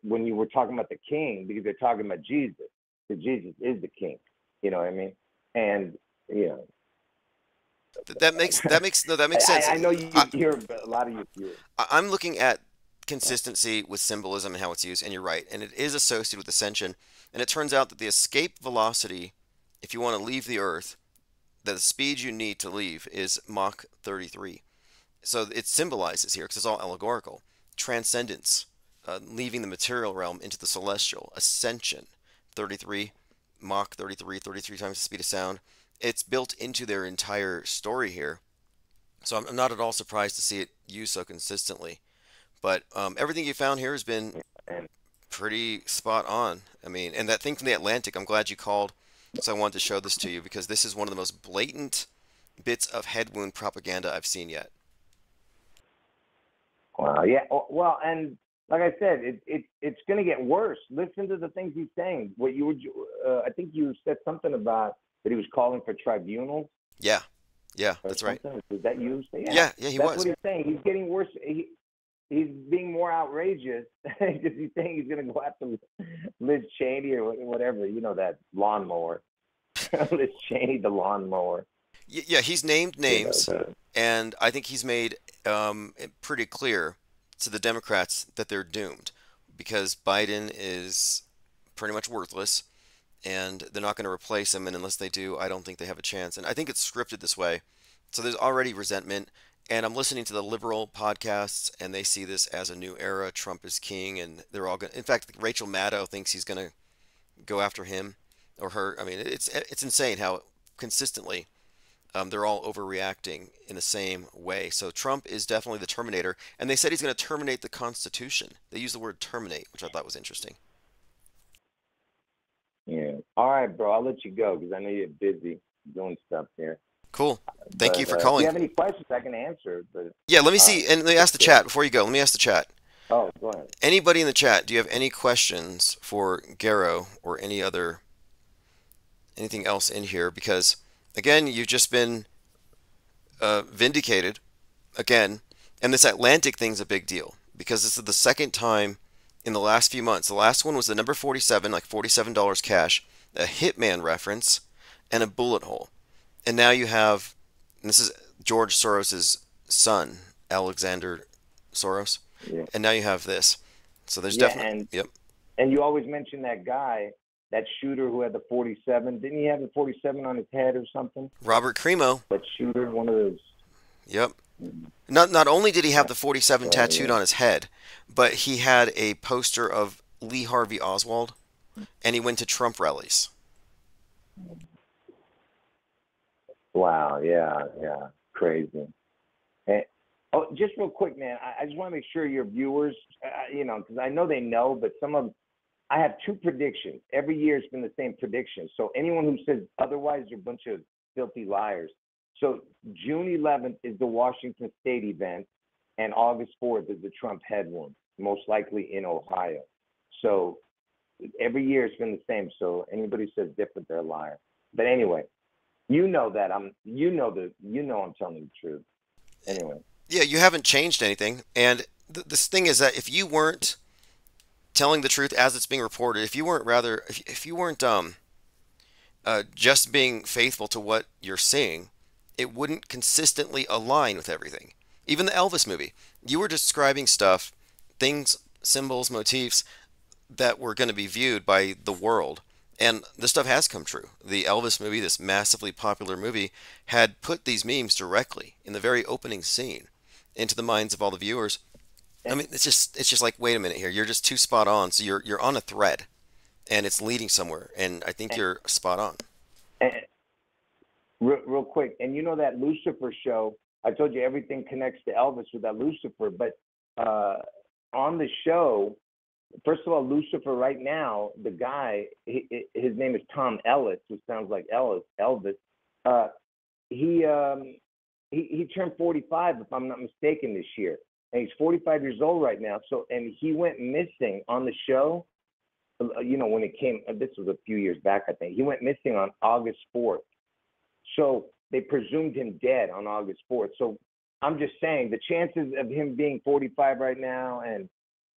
when you were talking about the king, because they're talking about Jesus. Because Jesus is the king. You know what I mean? And that makes sense. I know you hear a lot of you hear. I'm looking at consistency with symbolism and how it's used, and you're right. And it is associated with ascension. And it turns out that the escape velocity, if you want to leave the Earth, the speed you need to leave is Mach 33. So it symbolizes here, because it's all allegorical, transcendence, leaving the material realm into the celestial, ascension, 33, Mach 33, 33 times the speed of sound. It's built into their entire story here. So I'm not at all surprised to see it used so consistently. But everything you found here has been pretty spot on. I mean, and that thing from the Atlantic, I'm glad you called, so I wanted to show this to you, because this is one of the most blatant bits of head wound propaganda I've seen yet. Wow. Yeah. Well, and like I said, it's going to get worse. Listen to the things he's saying. What you were, I think you said something about that he was calling for tribunals. Yeah. Yeah, that's right. Was that you? Yeah, he was. That's what he's saying. He's getting worse. He's being more outrageous because he's saying he's going to go after Liz Cheney or whatever. You know, that lawnmower. Liz Cheney, the lawnmower. Yeah, he's named names, and I think he's made it pretty clear to the Democrats that they're doomed, because Biden is pretty much worthless, and they're not going to replace him, and unless they do, I don't think they have a chance. And I think it's scripted this way, so there's already resentment. And I'm listening to the liberal podcasts, and they see this as a new era. Trump is king, and they're all going. In fact, Rachel Maddow thinks he's going to go after him or her. I mean, it's insane how consistently they're all overreacting in the same way. So Trump is definitely the Terminator, and they said he's going to terminate the Constitution. They use the word terminate, which I thought was interesting. Yeah. All right, bro. I'll let you go because I know you're busy doing stuff here. Cool. Thank you for calling. If you have any questions, I can answer. But yeah, let me see. And let me ask the chat before you go. Let me ask the chat. Oh, go ahead. Anybody in the chat, do you have any questions for Garrow or anything else in here? Because, again, you've just been vindicated again. And this Atlantic thing's a big deal because this is the second time in the last few months. The last one was the number 47, like $47 cash, a Hitman reference, and a bullet hole. And now you have, and this is George Soros's son, Alexander Soros. Yeah. And now you have this. So there's definitely, yep. And you always mention that guy, that shooter who had the 47. Didn't he have the 47 on his head or something? Robert Crimo. That shooter, one of those. Yep. Not only did he have the 47 tattooed on his head, but he had a poster of Lee Harvey Oswald, and he went to Trump rallies. Wow, yeah, crazy. And, just real quick, man, I just want to make sure your viewers, because I know they know, but some of them, I have two predictions. Every year it's been the same prediction. So anyone who says otherwise, they're a bunch of filthy liars. So June 11th is the Washington State event, and August 4th is the Trump head wound, most likely in Ohio. So every year it's been the same. So anybody says different, they're a liar. But anyway. You know that I'm telling the truth. Anyway. Yeah, you haven't changed anything. And this thing is that if you weren't telling the truth as it's being reported, if you weren't just being faithful to what you're seeing, it wouldn't consistently align with everything. Even the Elvis movie, you were describing stuff, things, symbols, motifs that were going to be viewed by the world And this stuff has come true. The Elvis movie, this massively popular movie, had put these memes directly in the very opening scene into the minds of all the viewers. I mean, it's just like, wait a minute here, you're just too spot on. So you're on a thread, and it's leading somewhere, and I think you're spot on. And real quick, and you know that Lucifer show, I told you everything connects to Elvis with that Lucifer, but on the show, first of all, Lucifer right now, the guy, his name is Tom Ellis, who sounds like Elvis. He turned 45, if I'm not mistaken, this year, and he's 45 years old right now. So, and he went missing on the show. You know, when it came, this was a few years back, I think. He went missing on August 4th. So they presumed him dead on August 4th. So I'm just saying the chances of him being 45 right now and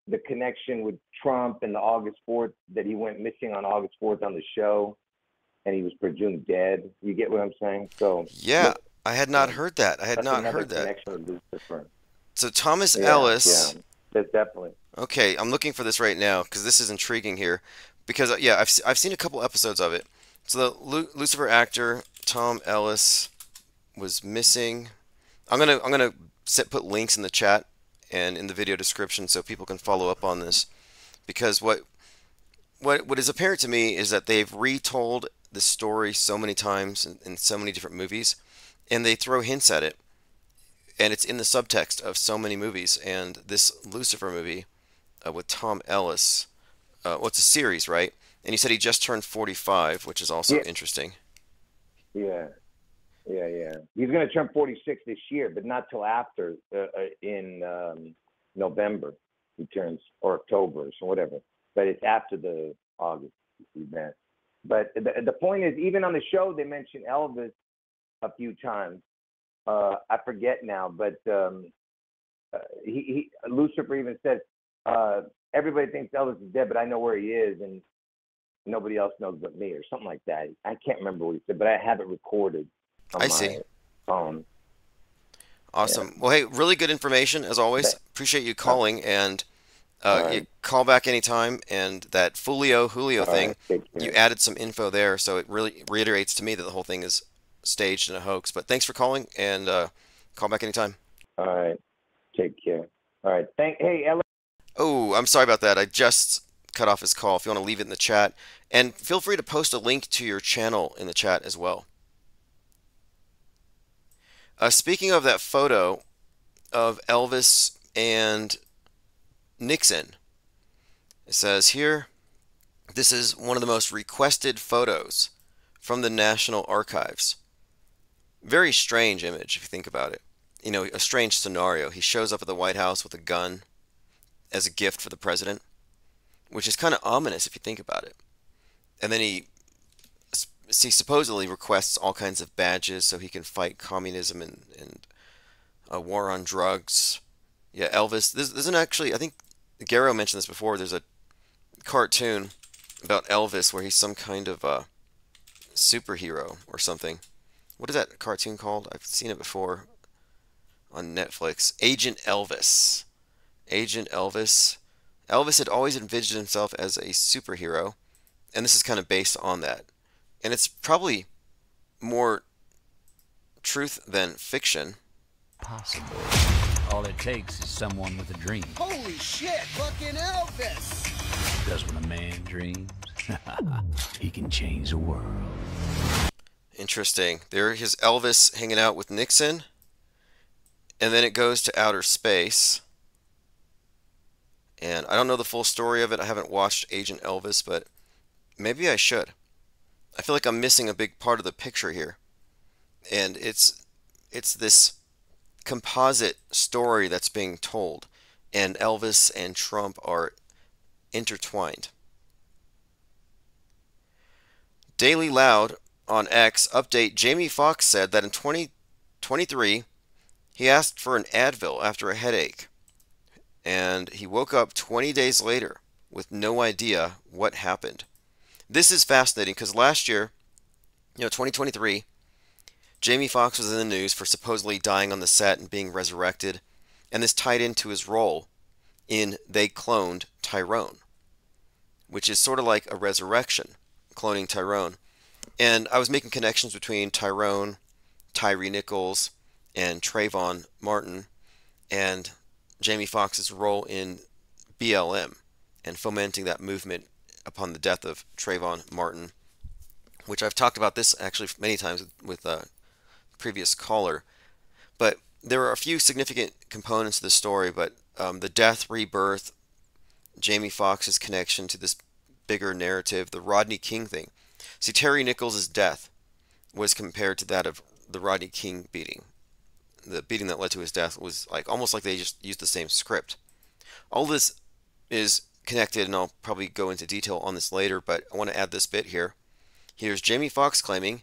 the connection with Trump and the August 4th, that he went missing on August 4th on the show and he was presumed dead. You get what I'm saying? So yeah, look, I had not heard that. I had not heard that. Connection with Lucifer. So Thomas Ellis. Yeah, that's definitely. Okay, I'm looking for this right now because this is intriguing here. Because yeah, I've seen a couple episodes of it. So the Lucifer actor Tom Ellis was missing. I'm gonna put links in the chat and in the video description so people can follow up on this. Because what is apparent to me is that they've retold the story so many times in so many different movies, and they throw hints at it, and it's in the subtext of so many movies. And this Lucifer movie with Tom Ellis, well, it's a series, right? And he said he just turned 45, which is also interesting. Yeah. He's going to turn 46 this year, but not till after in November he turns, or October, or whatever. But it's after the August event. But the point is, even on the show, they mention Elvis a few times. I forget now, but Lucifer even says, everybody thinks Elvis is dead, but I know where he is, and nobody else knows but me, or something like that. I can't remember what he said, but I have it recorded on my phone. Awesome. Yeah. Well, hey, really good information as always. Appreciate you calling, and right. You call back anytime. And that Julio thing, you added some info there, so it really reiterates to me that the whole thing is staged and a hoax. But thanks for calling, and call back anytime. All right. Take care. All right. Hey, Ella. Oh, I'm sorry about that. I just cut off his call. If you want to leave it in the chat, and feel free to post a link to your channel in the chat as well. Speaking of that photo of Elvis and Nixon, it says here, this is one of the most requested photos from the National Archives. Very strange image if you think about it. You know, a strange scenario. He shows up at the White House with a gun as a gift for the president, which is kind of ominous if you think about it. And then he supposedly requests all kinds of badges so he can fight communism and a war on drugs. Yeah, Elvis. This isn't actually, I think Garrow mentioned this before, there's a cartoon about Elvis where he's some kind of superhero or something. What is that cartoon called? I've seen it before on Netflix. Agent Elvis. Agent Elvis. Elvis had always envisioned himself as a superhero, and this is kind of based on that. And it's probably more truth than fiction. Possible. All it takes is someone with a dream. Holy shit, fucking Elvis! Because when a man dreams, he can change the world. Interesting. There is Elvis hanging out with Nixon, and then it goes to outer space. And I don't know the full story of it. I haven't watched Agent Elvis, but maybe I should. I feel like I'm missing a big part of the picture here. And it's this composite story that's being told, and Elvis and Trump are intertwined. Daily Loud on X update, Jamie Foxx said that in 2023 he asked for an Advil after a headache, and he woke up 20 days later with no idea what happened. This is fascinating because last year, 2023, Jamie Foxx was in the news for supposedly dying on the set and being resurrected, and this tied into his role in They Cloned Tyrone, which is sort of like a resurrection. cloning Tyrone. And I was making connections between Tyrone, Tyree Nichols, and Trayvon Martin, and Jamie Foxx's role in BLM and fomenting that movement upon the death of Trayvon Martin, which I've talked about this actually many times with a previous caller. But there are a few significant components of the story, but the death, rebirth, Jamie Foxx's connection to this bigger narrative, the Rodney King thing. See, Terry Nichols' death was compared to that of the Rodney King beating. The beating that led to his death was like almost like they just used the same script. All this is connected, and I'll probably go into detail on this later, but I want to add this bit here. Here's Jamie Foxx claiming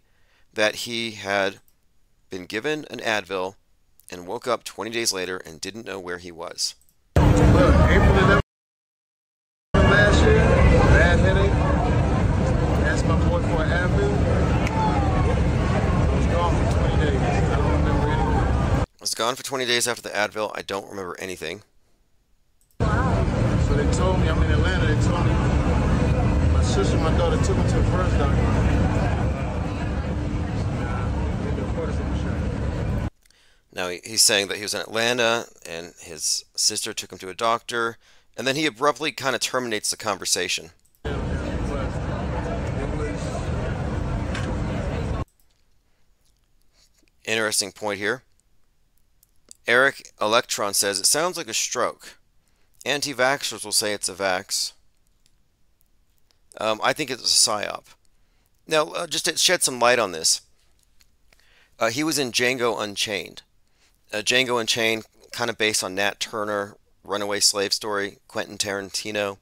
that he had been given an Advil and woke up 20 days later and didn't know where he was. Look, April 11th last year, bad headache. Asked my boy for an Advil. I was gone for 20 days. I don't remember anything. I was gone for 20 days after the Advil. I don't remember anything. So they told me, I'm in Atlanta, they told me, my sister and my daughter took me to the first doctor. Now he's saying that he was in Atlanta and his sister took him to a doctor, and then he abruptly kind of terminates the conversation. Interesting point here. Eric Electron says, it sounds like a stroke. Anti-vaxxers will say it's a vax. I think it's a psyop. Now, just to shed some light on this, he was in Django Unchained. Django Unchained, kind of based on Nat Turner, runaway slave story, Quentin Tarantino.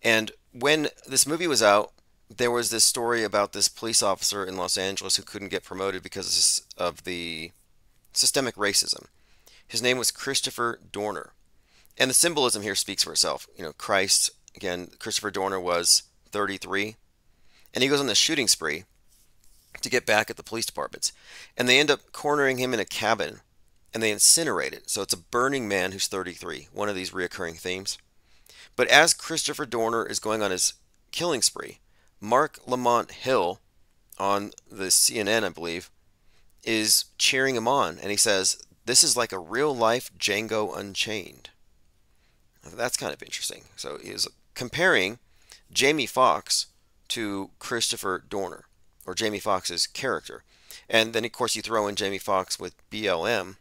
And when this movie was out, there was this story about this police officer in Los Angeles who couldn't get promoted because of the systemic racism. His name was Christopher Dorner. And the symbolism here speaks for itself. You know, Christ, again, Christopher Dorner was 33. And he goes on this shooting spree to get back at the police departments. And they end up cornering him in a cabin, and they incinerate it. So it's a burning man who's 33, one of these reoccurring themes. But as Christopher Dorner is going on his killing spree, Mark Lamont Hill, on the CNN, I believe, is cheering him on. And he says, this is like a real-life Django Unchained. That's kind of interesting. So he is comparing Jamie Foxx to Christopher Dorner, or Jamie Foxx's character. And then, of course, you throw in Jamie Foxx with BLM,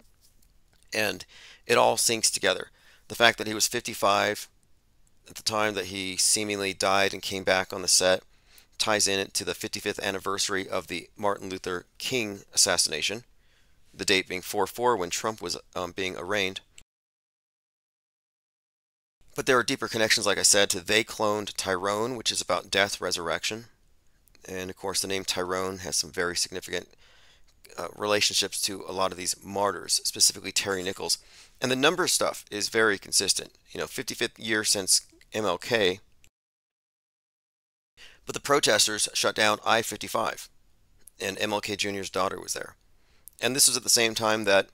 and it all syncs together. The fact that he was 55 at the time that he seemingly died and came back on the set ties in it to the 55th anniversary of the Martin Luther King assassination, the date being 4/4 when Trump was being arraigned. But there are deeper connections, like I said, to They Cloned Tyrone, which is about death, resurrection. And of course, the name Tyrone has some very significant relationships to a lot of these martyrs, specifically Terry Nichols. And the number stuff is very consistent. You know, 55th year since MLK. But the protesters shut down I-55, and MLK Jr.'s daughter was there. And this was at the same time that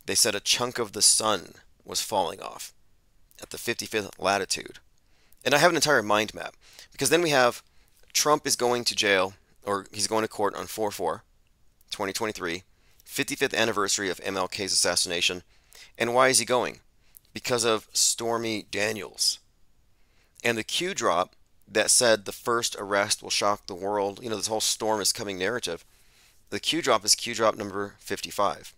they said a chunk of the sun was falling off at the 55th latitude. And I have an entire mind map, because then we have Trump is going to jail, or he's going to court on 4/4, 2023, 55th anniversary of MLK's assassination. And why is he going? Because of Stormy Daniels. And the Q drop that said the first arrest will shock the world, you know, this whole storm is coming narrative. The Q drop is Q drop number 55.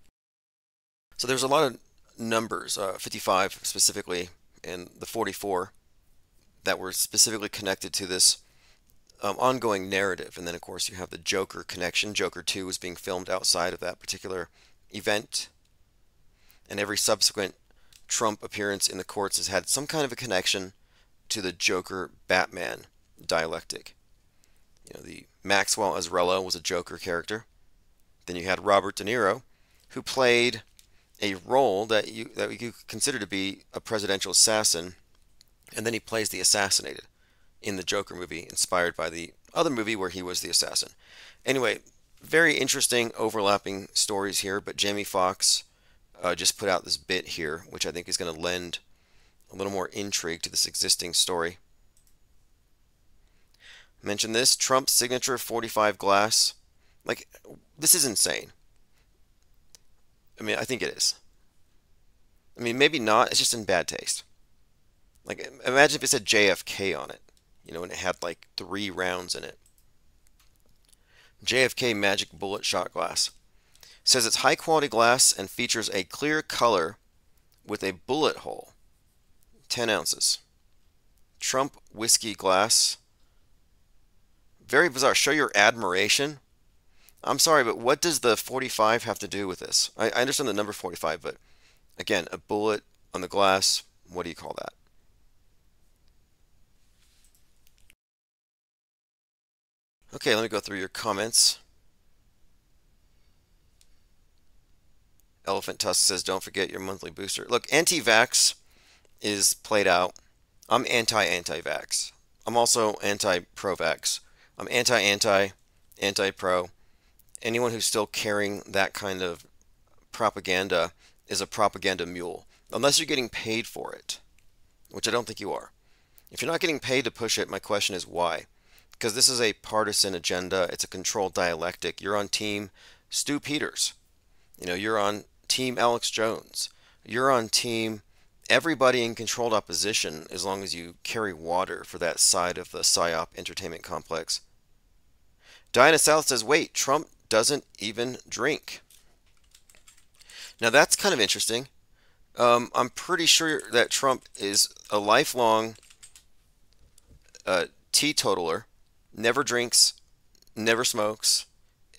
So there's a lot of numbers, 55 specifically, and the 44 that were specifically connected to this ongoing narrative. And then, of course, you have the Joker connection. Joker 2 was being filmed outside of that particular event. And every subsequent Trump appearance in the courts has had some kind of a connection to the Joker-Batman dialectic. You know, the Maxwell Azarello was a Joker character. Then you had Robert De Niro, who played a role that you consider to be a presidential assassin, and then he plays the assassinated in the Joker movie, inspired by the other movie where he was the assassin. Anyway, very interesting overlapping stories here, but Jamie Foxx just put out this bit here, which I think is going to lend a little more intrigue to this existing story. mentioned this. Trump's signature 45 glass. Like, this is insane. I mean, I think it is. I mean, maybe not. It's just in bad taste. Like, imagine if it said JFK on it, you know, and it had like 3 rounds in it. JFK Magic Bullet Shot Glass. Says it's high quality glass and features a clear color with a bullet hole. 10 ounces. Trump whiskey glass. Very bizarre. Show your admiration. I'm sorry, but what does the 45 have to do with this? I understand the number 45, but again, a bullet on the glass, what do you call that? Okay, let me go through your comments. Elephant Tusk says, don't forget your monthly booster. Look, anti-vax is played out. I'm anti-vax. I'm also anti-pro-vax. I'm anti-pro. Anyone who's still carrying that kind of propaganda is a propaganda mule. Unless you're getting paid for it, which I don't think you are. If you're not getting paid to push it, my question is why? Because this is a partisan agenda. It's a controlled dialectic. You're on team Stu Peters. You know, you're on team Alex Jones. You're on team everybody in controlled opposition as long as you carry water for that side of the PSYOP entertainment complex. Diana South says, wait, Trump doesn't even drink. Now that's kind of interesting. I'm pretty sure that Trump is a lifelong teetotaler, never drinks, never smokes,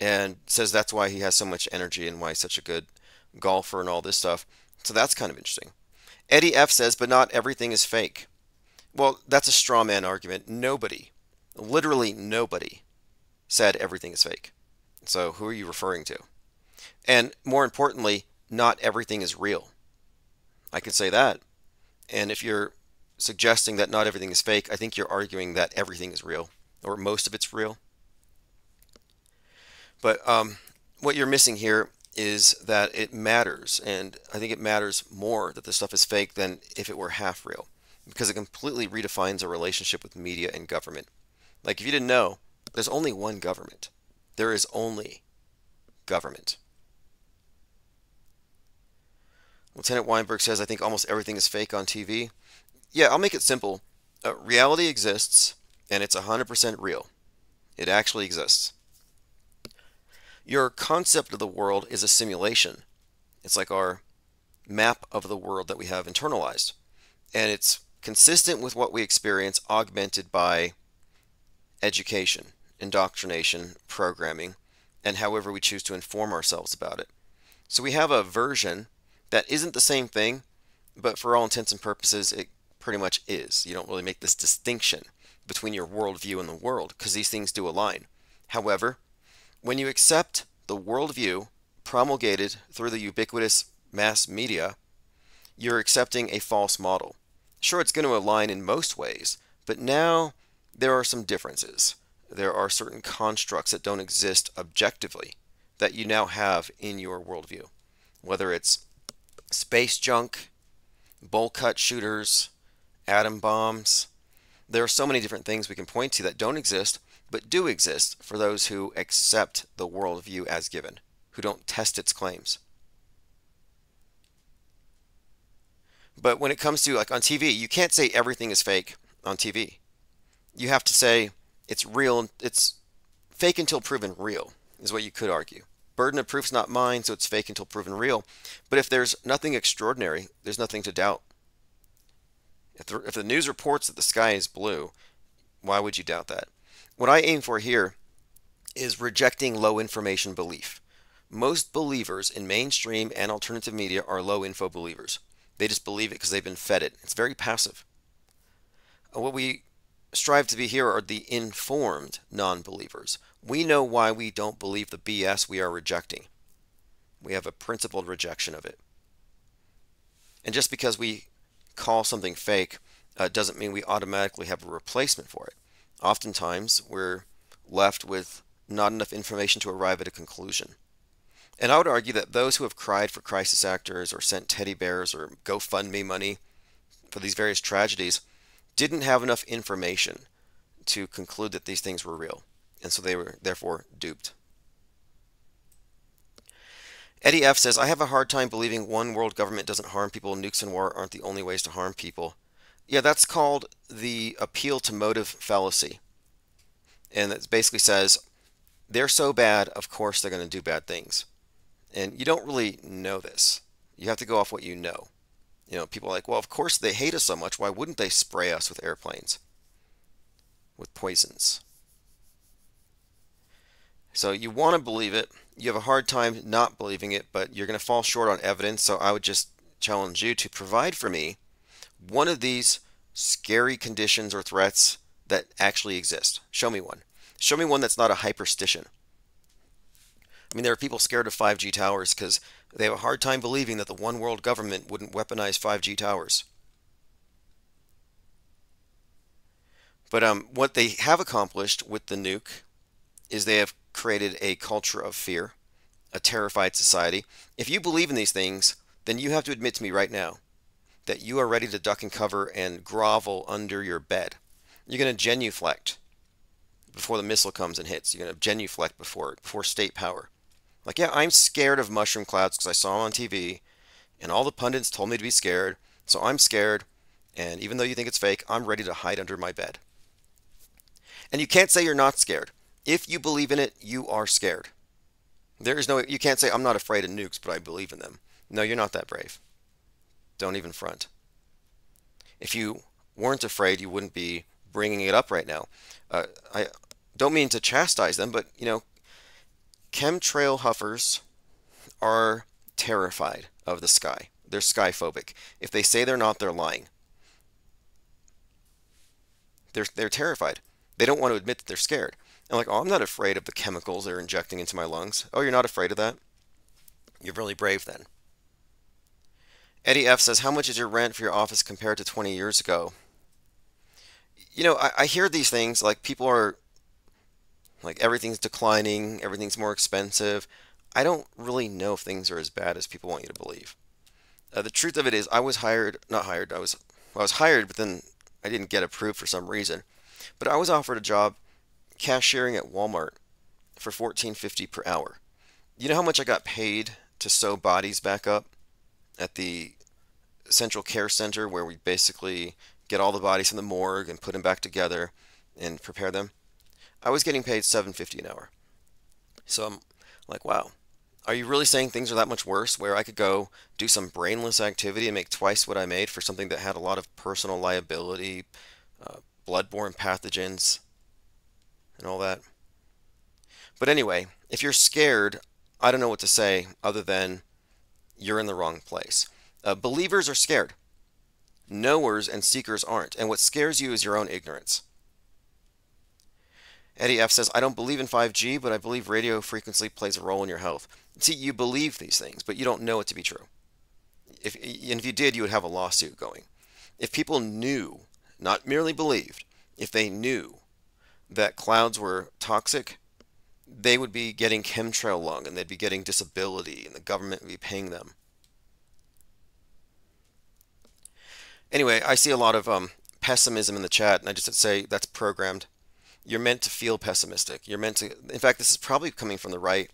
and says that's why he has so much energy and why he's such a good golfer and all this stuff. So that's kind of interesting. Eddie F says, but not everything is fake. Well, that's a straw man argument. Nobody, literally nobody, said everything is fake. So who are you referring to? And more importantly, not everything is real. I could say that. And if you're suggesting that not everything is fake, I think you're arguing that everything is real, or most of it's real. But what you're missing here is that it matters, and I think it matters more that this stuff is fake than if it were half real, because it completely redefines our relationship with media and government. Like, if you didn't know, there's only one government. There is only government. Lieutenant Weinberg says, I think almost everything is fake on TV. Yeah, I'll make it simple. Reality exists, and it's 100% real. It actually exists. Your concept of the world is a simulation. It's like our map of the world that we have internalized. And it's consistent with what we experience, augmented by education, indoctrination, programming, and however we choose to inform ourselves about it. So we have a version that isn't the same thing, but for all intents and purposes, it pretty much is. You don't really make this distinction between your worldview and the world, because these things do align. However, when you accept the worldview promulgated through the ubiquitous mass media, you're accepting a false model. Sure, it's going to align in most ways, but now there are some differences. There are certain constructs that don't exist objectively that you now have in your worldview. Whether it's space junk, bowl cut shooters, atom bombs. There are so many different things we can point to that don't exist, but do exist for those who accept the worldview as given, who don't test its claims. But when it comes to, like, on TV, you can't say everything is fake on TV. You have to say it's real, it's fake until proven real, is what you could argue. Burden of proof's not mine, so it's fake until proven real. But if there's nothing extraordinary, there's nothing to doubt. If the news reports that the sky is blue, why would you doubt that? What I aim for here is rejecting low information belief. Most believers in mainstream and alternative media are low info believers. They just believe it because they've been fed it. It's very passive. What we strive to be here are the informed non-believers. We know why we don't believe the BS we are rejecting. We have a principled rejection of it. And just because we call something fake doesn't mean we automatically have a replacement for it. Oftentimes, we're left with not enough information to arrive at a conclusion. And I would argue that those who have cried for crisis actors or sent teddy bears or GoFundMe money for these various tragedies didn't have enough information to conclude that these things were real, and so they were therefore duped. Eddie F. says, I have a hard time believing one world government doesn't harm people. Nukes and war aren't the only ways to harm people. Yeah, that's called the appeal to motive fallacy. And it basically says, they're so bad, of course they're going to do bad things. And you don't really know this. You have to go off what you know. You know, people are like, well, of course they hate us so much. Why wouldn't they spray us with airplanes? With poisons. So you want to believe it. You have a hard time not believing it, but you're going to fall short on evidence. So I would just challenge you to provide for me one of these scary conditions or threats that actually exist. Show me one. Show me one that's not a hyperstition. I mean, there are people scared of 5G towers because they have a hard time believing that the one world government wouldn't weaponize 5G towers. But what they have accomplished with the nuke is they have created a culture of fear, a terrified society. If you believe in these things, then you have to admit to me right now that you are ready to duck and cover and grovel under your bed. You're going to genuflect before the missile comes and hits. You're going to genuflect before state power. Like, yeah, I'm scared of mushroom clouds because I saw them on TV, and all the pundits told me to be scared, so I'm scared, and even though you think it's fake, I'm ready to hide under my bed. And you can't say you're not scared. If you believe in it, you are scared. There is no, you can't say, I'm not afraid of nukes, but I believe in them. No, you're not that brave. Don't even front. If you weren't afraid, you wouldn't be bringing it up right now. I don't mean to chastise them, but, you know, chemtrail huffers are terrified of the sky. They're skyphobic. If they say they're not, they're lying. They're terrified. They don't want to admit that they're scared. And like, oh, I'm not afraid of the chemicals they're injecting into my lungs. Oh, you're not afraid of that? You're really brave then. Eddie F. says, how much is your rent for your office compared to 20 years ago? You know, I hear these things, like people are, like everything's declining, everything's more expensive. I don't really know if things are as bad as people want you to believe. The truth of it is, I was hired, not hired, I was hired, but then I didn't get approved for some reason. But I was offered a job cashiering at Walmart for $14.50 per hour. You know how much I got paid to sew bodies back up at the Central Care Center, where we basically get all the bodies from the morgue and put them back together and prepare them? I was getting paid $7.50 an hour. So I'm like, wow, are you really saying things are that much worse, where I could go do some brainless activity and make twice what I made for something that had a lot of personal liability, bloodborne pathogens, and all that? But anyway, if you're scared, I don't know what to say other than you're in the wrong place. Believers are scared. Knowers and seekers aren't. And what scares you is your own ignorance. Eddie F. says, I don't believe in 5G, but I believe radio frequency plays a role in your health. See, you believe these things, but you don't know it to be true. And if you did, you would have a lawsuit going. If people knew, not merely believed, if they knew that clouds were toxic, they would be getting chemtrail lung, and they'd be getting disability, and the government would be paying them. Anyway, I see a lot of pessimism in the chat, and I just say that's programmed. You're meant to feel pessimistic. You're meant to, in fact, this is probably coming from the right.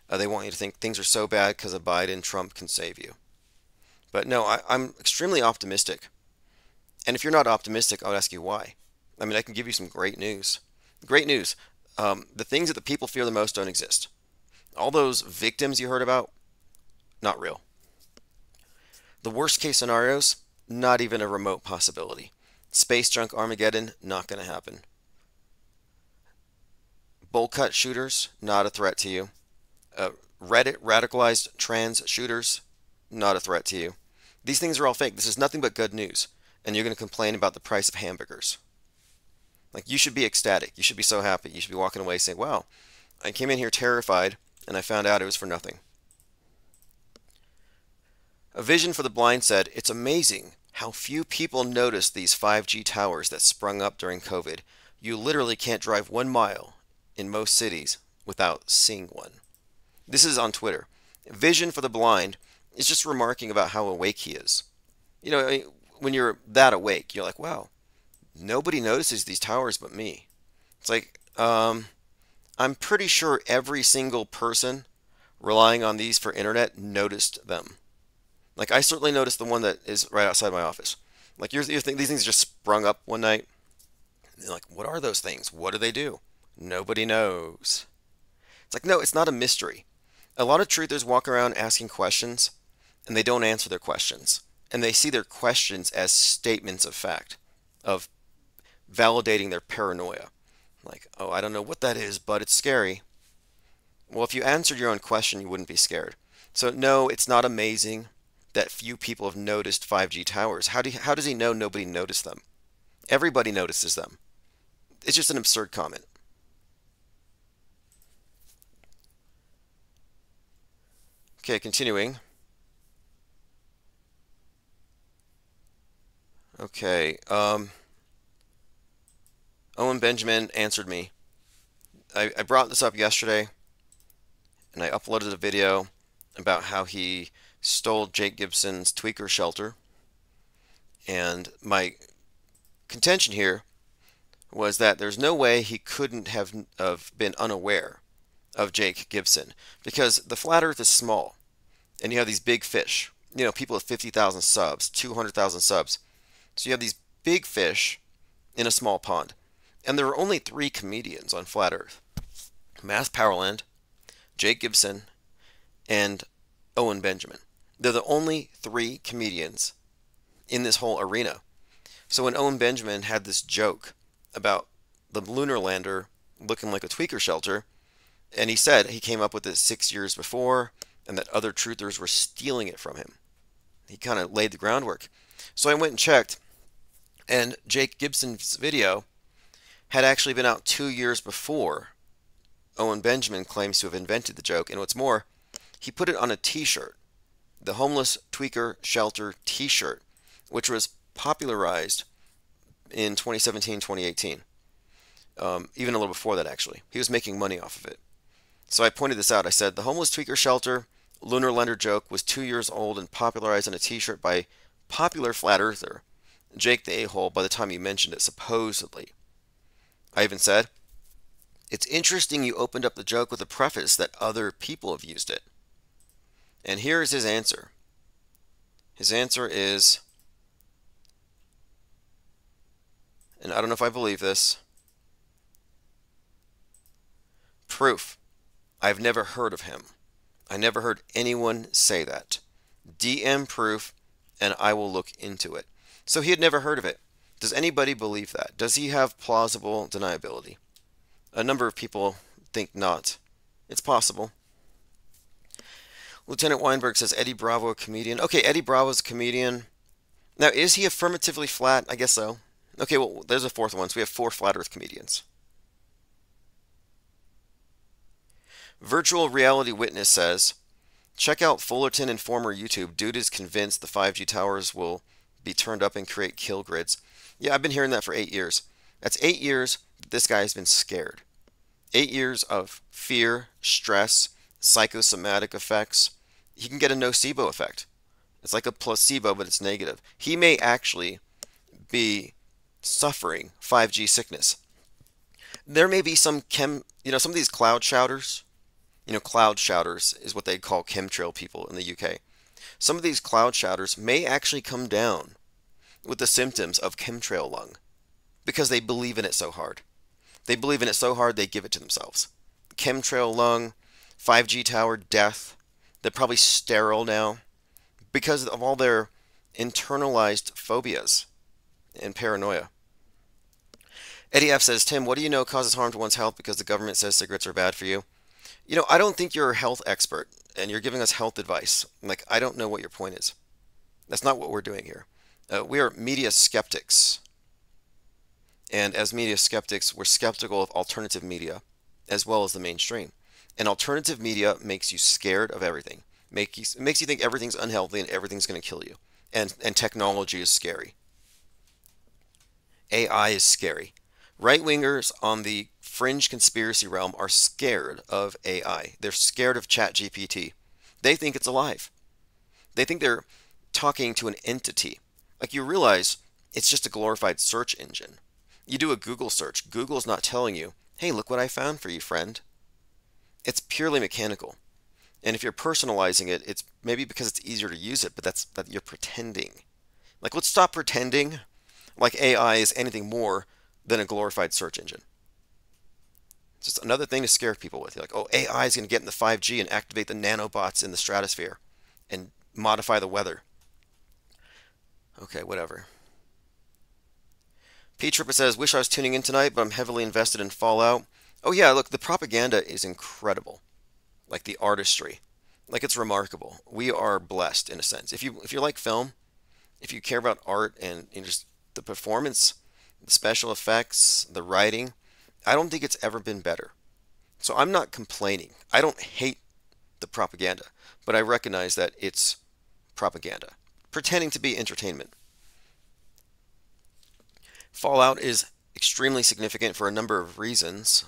They want you to think things are so bad because of Biden, Trump can save you. But no, I'm extremely optimistic. And if you're not optimistic, I would ask you why. I mean, I can give you some great news. Great news. The things that the people fear the most don't exist. All those victims you heard about, not real. The worst case scenarios, not even a remote possibility. Space junk Armageddon, not going to happen. Bowl cut shooters, not a threat to you. Reddit radicalized trans shooters, not a threat to you. These things are all fake. This is nothing but good news. And you're going to complain about the price of hamburgers. Like, you should be ecstatic. You should be so happy. You should be walking away saying, wow, I came in here terrified, and I found out it was for nothing. A Vision for the Blind said, it's amazing how few people notice these 5G towers that sprung up during COVID. You literally can't drive 1 mile in most cities without seeing one. This is on Twitter. Vision for the Blind is just remarking about how awake he is. You know, when you're that awake, you're like, wow, nobody notices these towers but me. It's like, I'm pretty sure every single person relying on these for internet noticed them. Like, I certainly noticed the one that is right outside my office. Like, you think these things just sprung up one night? And you're like, what are those things? What do they do? Nobody knows. It's like, no, it's not a mystery. A lot of truthers walk around asking questions, and they don't answer their questions. And they see their questions as statements of fact, of validating their paranoia. Like, oh, I don't know what that is, but it's scary. Well, if you answered your own question, you wouldn't be scared. So, no, it's not amazing that few people have noticed 5G towers. How does he know nobody noticed them? Everybody notices them. It's just an absurd comment. Okay, continuing. Okay, Owen Benjamin answered me. I brought this up yesterday, and I uploaded a video about how he stole Jake Gibson's tweaker shelter. And my contention here was that there's no way he couldn't have been unaware of Jake Gibson, because the flat earth is small, and you have these big fish, you know, people with 50,000 subs, 200,000 subs. So you have these big fish in a small pond. And there are only 3 comedians on flat earth: Mass Powerland, Jake Gibson, and Owen Benjamin. They're the only 3 comedians in this whole arena. So when Owen Benjamin had this joke about the lunar lander looking like a tweaker shelter, and he said he came up with it 6 years before, and that other truthers were stealing it from him. He kind of laid the groundwork. So I went and checked, and Jake Gibson's video had actually been out 2 years before Owen Benjamin claims to have invented the joke. And what's more, he put it on a t-shirt, the Homeless Tweaker Shelter t-shirt, which was popularized in 2017, 2018. Even a little before that, actually. He was making money off of it. So I pointed this out. I said, the Homeless Tweaker Shelter lunar lander joke was 2 years old and popularized on a t-shirt by popular flat earther Jake the A-hole by the time he mentioned it, supposedly. I even said, it's interesting you opened up the joke with a preface that other people have used it. And here's his answer. His answer is, and I don't know if I believe this, proof. I've never heard of him. I never heard anyone say that. DM proof, and I will look into it. So he had never heard of it. Does anybody believe that? Does he have plausible deniability? A number of people think not. It's possible. Lieutenant Weinberg says, Eddie Bravo a comedian. Okay, Eddie Bravo's a comedian. Now, is he affirmatively flat? I guess so. Okay, well, there's a 4th one. So we have 4 flat earth comedians. Virtual Reality Witness says, check out Fullerton and former YouTube. Dude is convinced the 5G towers will be turned up and create kill grids. Yeah, I've been hearing that for 8 years. That's 8 years that this guy has been scared. 8 years of fear, stress, psychosomatic effects. He can get a nocebo effect. It's like a placebo, but it's negative. He may actually be suffering 5G sickness. There may be some some of these cloud shouters. Cloud shouters is what they call chemtrail people in the UK. Some of these cloud shouters may actually come down with the symptoms of chemtrail lung because they believe in it so hard. They believe in it so hard they give it to themselves. Chemtrail lung, 5G tower death. They're probably sterile now because of all their internalized phobias and paranoia. Eddie F says, Tim, what do you know causes harm to one's health because the government says cigarettes are bad for you? I don't think you're a health expert and you're giving us health advice. Like, I don't know what your point is. That's not what we're doing here. We are media skeptics. And as media skeptics, we're skeptical of alternative media as well as the mainstream. And alternative media makes you scared of everything. Makes you think everything's unhealthy and everything's going to kill you. And technology is scary. AI is scary. Right-wingers on the fringe conspiracy realm are scared of AI. They're scared of ChatGPT. They think it's alive. They think they're talking to an entity. Like, you realize it's just a glorified search engine. You do a Google search. Google's not telling you Hey, look what I found for you, friend. It's purely mechanical. And if you're personalizing it, it's maybe because it's easier to use it, but that you're pretending. Like, let's stop pretending like AI is anything more than a glorified search engine. It's just another thing to scare people with. You're like, oh, AI is going to get in the 5G and activate the nanobots in the stratosphere and modify the weather. Okay, whatever. P. Tripper says, wish I was tuning in tonight, but I'm heavily invested in Fallout. Oh yeah, look, the propaganda is incredible. Like the artistry. Like it's remarkable. We are blessed in a sense. If you like film, if you care about art and just the performance, the special effects, the writing, I don't think it's ever been better. So I'm not complaining. I don't hate the propaganda, but I recognize that it's propaganda, pretending to be entertainment. Fallout is extremely significant for a number of reasons.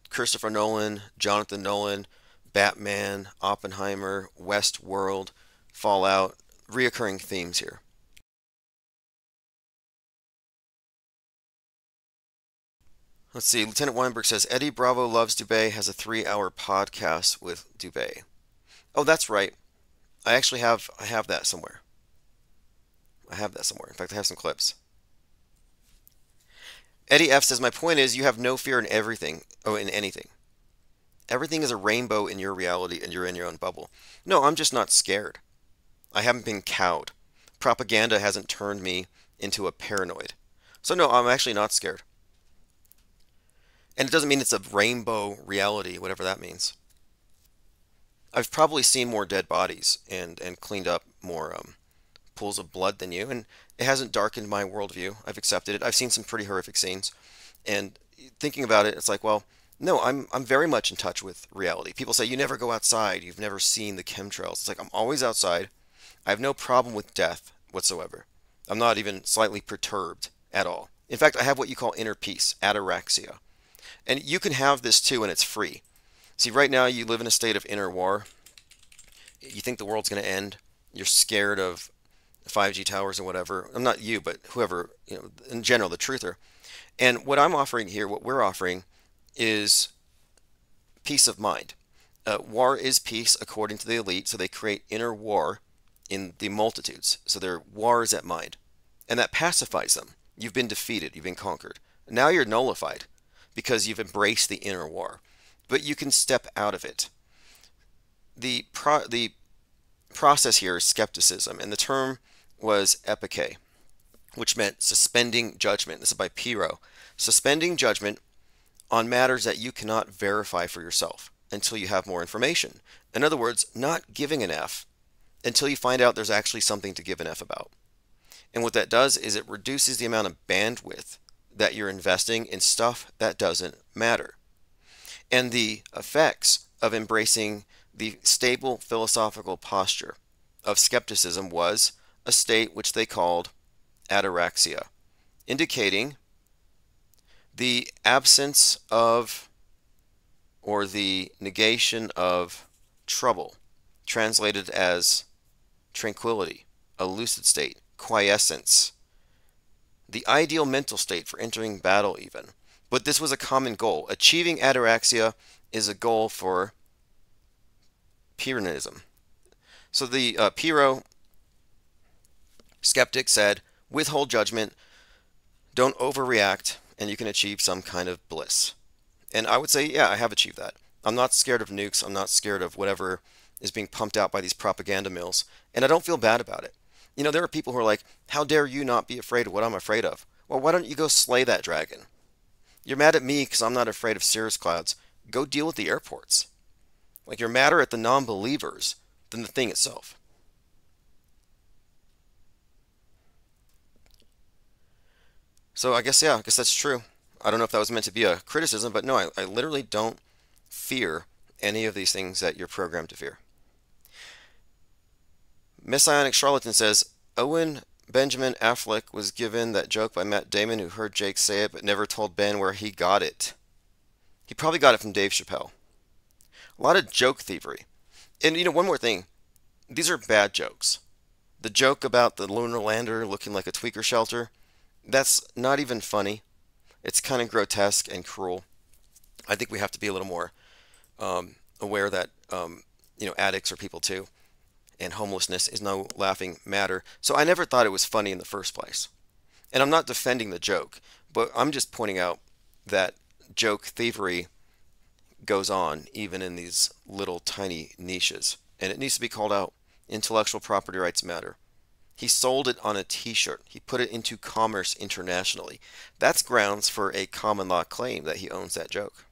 Christopher Nolan, Jonathan Nolan, Batman, Oppenheimer, Westworld, Fallout, reoccurring themes here. Let's see, Lieutenant Weinberg says, Eddie Bravo Loves Dubé has a 3-hour podcast with Dubé. Oh, that's right. I have that somewhere. I have that somewhere. In fact, I have some clips. Eddie F says, my point is you have no fear in everything. Oh, in anything. Everything is a rainbow in your reality and you're in your own bubble. No, I'm just not scared. I haven't been cowed. Propaganda hasn't turned me into a paranoid. So no, I'm actually not scared. And it doesn't mean it's a rainbow reality, whatever that means. I've probably seen more dead bodies and cleaned up more pools of blood than you, and it hasn't darkened my worldview. I've accepted it. I've seen some pretty horrific scenes, and thinking about it, it's like, well, no, I'm very much in touch with reality. People say you never go outside, you've never seen the chemtrails. It's like I'm always outside. I have no problem with death whatsoever. I'm not even slightly perturbed at all. In fact, I have what you call inner peace, ataraxia. And you can have this too, and it's free. See, right now you live in a state of inner war. You think the world's going to end. You're scared of 5G towers or whatever. I'm not you, but whoever, in general, the truther. And what I'm offering here, what we're offering, is peace of mind. War is peace according to the elite, so they create inner war in the multitudes. So their war is at mind. And that pacifies them. You've been defeated. You've been conquered. Now you're nullified because you've embraced the inner war. But you can step out of it. The process here is skepticism, and the term was epike, which meant suspending judgment. This is by Piro. Suspending judgment on matters that you cannot verify for yourself until you have more information. In other words, not giving an F until you find out there's actually something to give an F about. And what that does is it reduces the amount of bandwidth that you're investing in stuff that doesn't matter. And the effects of embracing the stable philosophical posture of skepticism was a state which they called ataraxia, indicating the absence of or the negation of trouble, translated as tranquility, a lucid state, quiescence, the ideal mental state for entering battle even. But this was a common goal. Achieving ataraxia is a goal for Pyrrhonism. So the Pyrrho skeptic said, withhold judgment, don't overreact, and you can achieve some kind of bliss. And I would say, yeah, I have achieved that. I'm not scared of nukes. I'm not scared of whatever is being pumped out by these propaganda mills. And I don't feel bad about it. There are people who are like, how dare you not be afraid of what I'm afraid of? Well, why don't you go slay that dragon? You're mad at me because I'm not afraid of cirrus clouds. Go deal with the airports. Like, you're madder at the non-believers than the thing itself. So I guess that's true. I don't know if that was meant to be a criticism, but no, I literally don't fear any of these things that you're programmed to fear. Messianic Charlatan says, Owen Benjamin Affleck was given that joke by Matt Damon, who heard Jake say it but never told Ben where he got it. He probably got it from Dave Chappelle. A lot of joke thievery. And one more thing. These are bad jokes. The joke about the lunar lander looking like a tweaker shelter, that's not even funny. It's kind of grotesque and cruel. I think we have to be a little more aware that addicts are people too, and homelessness is no laughing matter. So I never thought it was funny in the first place. And I'm not defending the joke, but I'm just pointing out that joke thievery goes on even in these little tiny niches, and it needs to be called out. Intellectual property rights matter. He sold it on a t-shirt. He put it into commerce internationally. That's grounds for a common law claim that he owns that joke.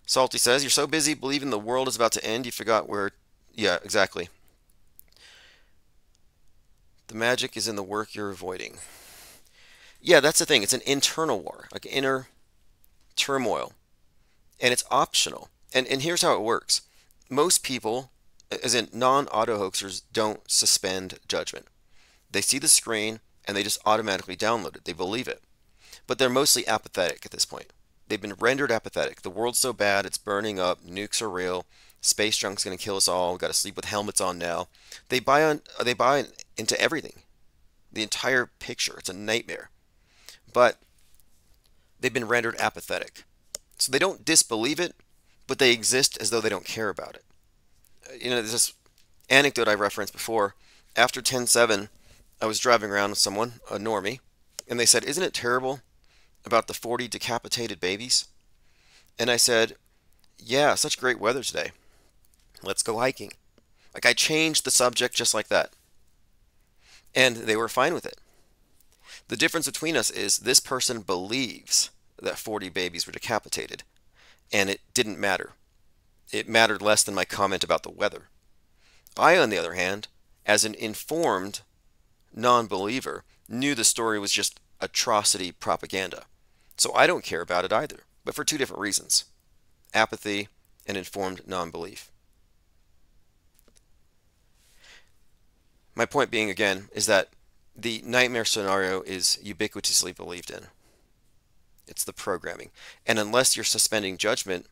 Salty says, you're so busy believing the world is about to end, you forgot where... Yeah, exactly. The magic is in the work you're avoiding. Yeah, that's the thing. It's an internal war, like inner turmoil. And it's optional. And here's how it works. Most people, as in non-auto hoaxers, don't suspend judgment. They see the screen and they just automatically download it. They believe it. But they're mostly apathetic at this point. They've been rendered apathetic. The world's so bad, it's burning up, nukes are real, space junk's going to kill us all, we've got to sleep with helmets on now. They buy into everything. The entire picture. It's a nightmare. But they've been rendered apathetic. So they don't disbelieve it, but they exist as though they don't care about it. There's this anecdote I referenced before. After 10/7, I was driving around with someone, a normie, and they said, isn't it terrible about the 40 decapitated babies? And I said, yeah, such great weather today. Let's go hiking. Like, I changed the subject just like that. And they were fine with it. The difference between us is this person believes that 40 babies were decapitated, and it didn't matter. It mattered less than my comment about the weather. I, on the other hand, as an informed non-believer, knew the story was just atrocity propaganda. So I don't care about it either, but for two different reasons. Apathy and informed non-belief. My point being, again, is that the nightmare scenario is ubiquitously believed in. It's the programming. And unless you're suspending judgment,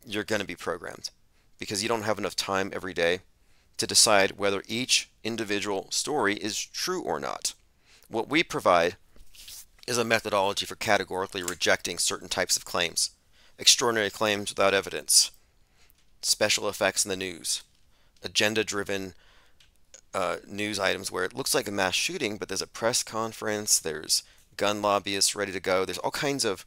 you're going to be programmed, because you don't have enough time every day to decide whether each individual story is true or not. What we provide is a methodology for categorically rejecting certain types of claims. Extraordinary claims without evidence, special effects in the news, agenda-driven news items where it looks like a mass shooting, but there's a press conference, there's gun lobbyists ready to go, there's all kinds of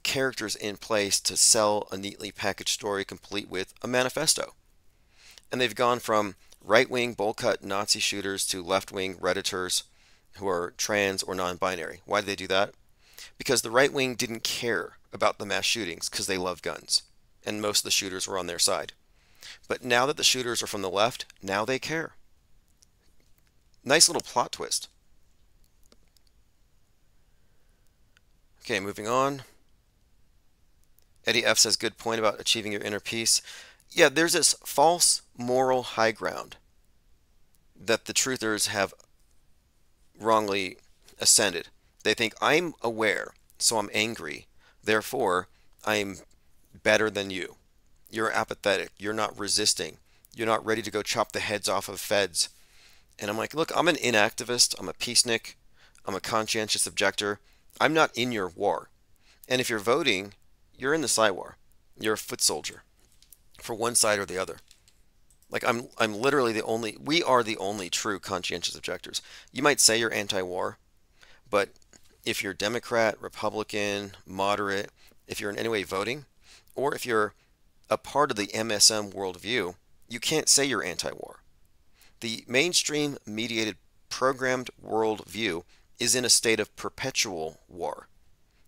characters in place to sell a neatly packaged story complete with a manifesto. And they've gone from right-wing bowl-cut Nazi shooters to left-wing Redditors who are trans or non-binary. Why did they do that? Because the right wing didn't care about the mass shootings because they love guns, and most of the shooters were on their side. But now that the shooters are from the left, now they care. Nice little plot twist. Okay, moving on. Eddie F says, good point about achieving your inner peace. Yeah, there's this false moral high ground that the truthers have wrongly ascended. They think, I'm aware, so I'm angry. Therefore, I'm better than you. You're apathetic. You're not resisting. You're not ready to go chop the heads off of feds. And I'm like, look, I'm an inactivist. I'm a peacenik. I'm a conscientious objector. I'm not in your war. And if you're voting, you're in the side war. You're a foot soldier for one side or the other. Like, I'm literally the only, we are the only true conscientious objectors. You might say you're anti-war, but if you're Democrat, Republican, moderate, if you're in any way voting, or if you're a part of the MSM worldview, you can't say you're anti-war. The mainstream mediated programmed worldview is in a state of perpetual war.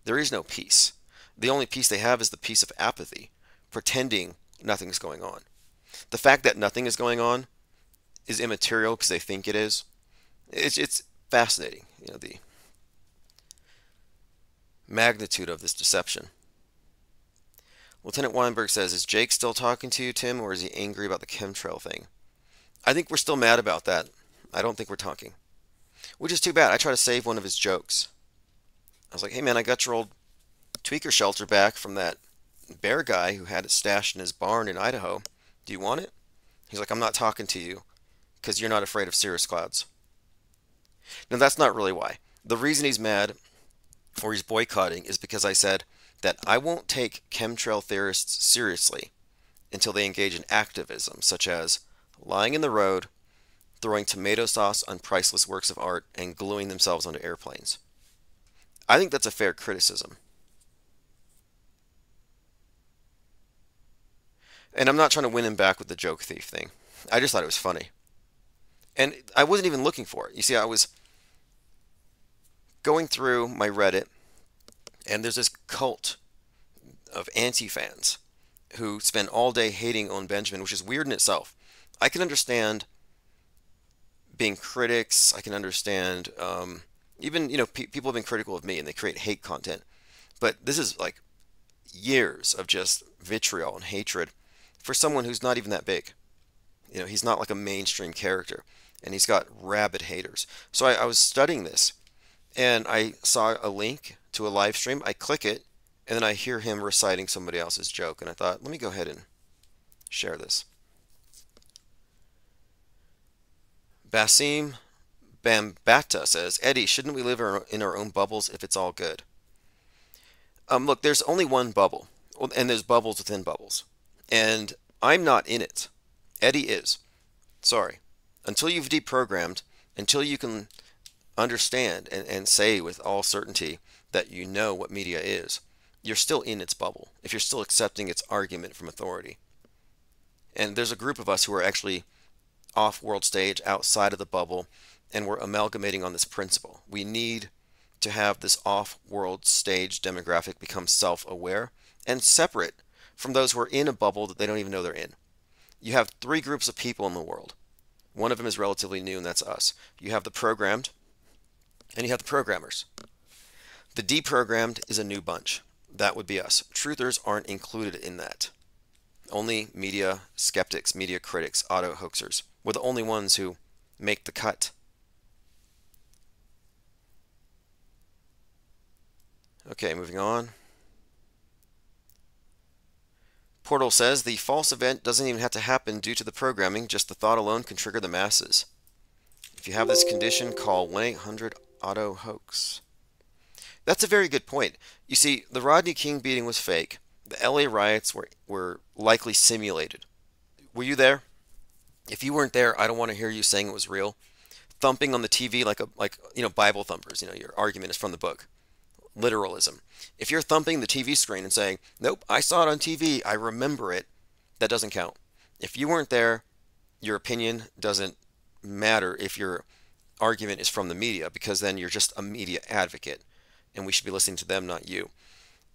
There is no peace. The only peace they have is the peace of apathy, pretending nothing's going on. The fact that nothing is going on is immaterial because they think it is. It's fascinating, the magnitude of this deception. Lieutenant Weinberg says, is Jake still talking to you, Tim, or is he angry about the chemtrail thing? I think we're still mad about that. I don't think we're talking. Which is too bad. I try to save one of his jokes. I was like, hey man, I got your old tweaker shelter back from that bear guy who had it stashed in his barn in Idaho. Do you want it? He's like, I'm not talking to you because you're not afraid of cirrus clouds. Now, that's not really why. The reason he's mad or he's boycotting is because I said that I won't take chemtrail theorists seriously until they engage in activism, such as lying in the road, throwing tomato sauce on priceless works of art, and gluing themselves onto airplanes. I think that's a fair criticism. And I'm not trying to win him back with the joke thief thing. I just thought it was funny. And I wasn't even looking for it. You see, I was going through my Reddit, and there's this cult of anti-fans who spend all day hating on Benjamin, which is weird in itself. I can understand being critics. I can understand even, people have been critical of me and they create hate content. But this is like years of just vitriol and hatred for someone who's not even that big. He's not like a mainstream character, and he's got rabid haters. So I was studying this, and I saw a link to a live stream. I click it, and then I hear him reciting somebody else's joke, and I thought, let me go ahead and share this. Basim Bambata says, Eddie, shouldn't we live in our own bubbles if it's all good? Look, there's only one bubble, and there's bubbles within bubbles. And I'm not in it. Eddie is. Sorry. Until you've deprogrammed, until you can understand and say with all certainty that you know what media is, you're still in its bubble, if you're still accepting its argument from authority. And there's a group of us who are actually off-world stage, outside of the bubble, and we're amalgamating on this principle. We need to have this off-world stage demographic become self-aware and separate from those who are in a bubble that they don't even know they're in. You have three groups of people in the world. One of them is relatively new, and that's us. You have the programmed, and you have the programmers. The deprogrammed is a new bunch. That would be us. Truthers aren't included in that. Only media skeptics, media critics, auto hoaxers. We're the only ones who make the cut. Okay, moving on. Portal says the false event doesn't even have to happen due to the programming, just the thought alone can trigger the masses. If you have this condition, call 1-800-AUTO-HOAX. That's a very good point. You see, the Rodney King beating was fake. The LA riots were likely simulated. Were you there? If you weren't there, I don't want to hear you saying it was real. Thumping on the TV like Bible thumpers, your argument is from the book. Literalism. If you're thumping the TV screen and saying, nope, I saw it on TV, I remember it, that doesn't count. If you weren't there, your opinion doesn't matter if your argument is from the media, because then you're just a media advocate, and we should be listening to them, not you,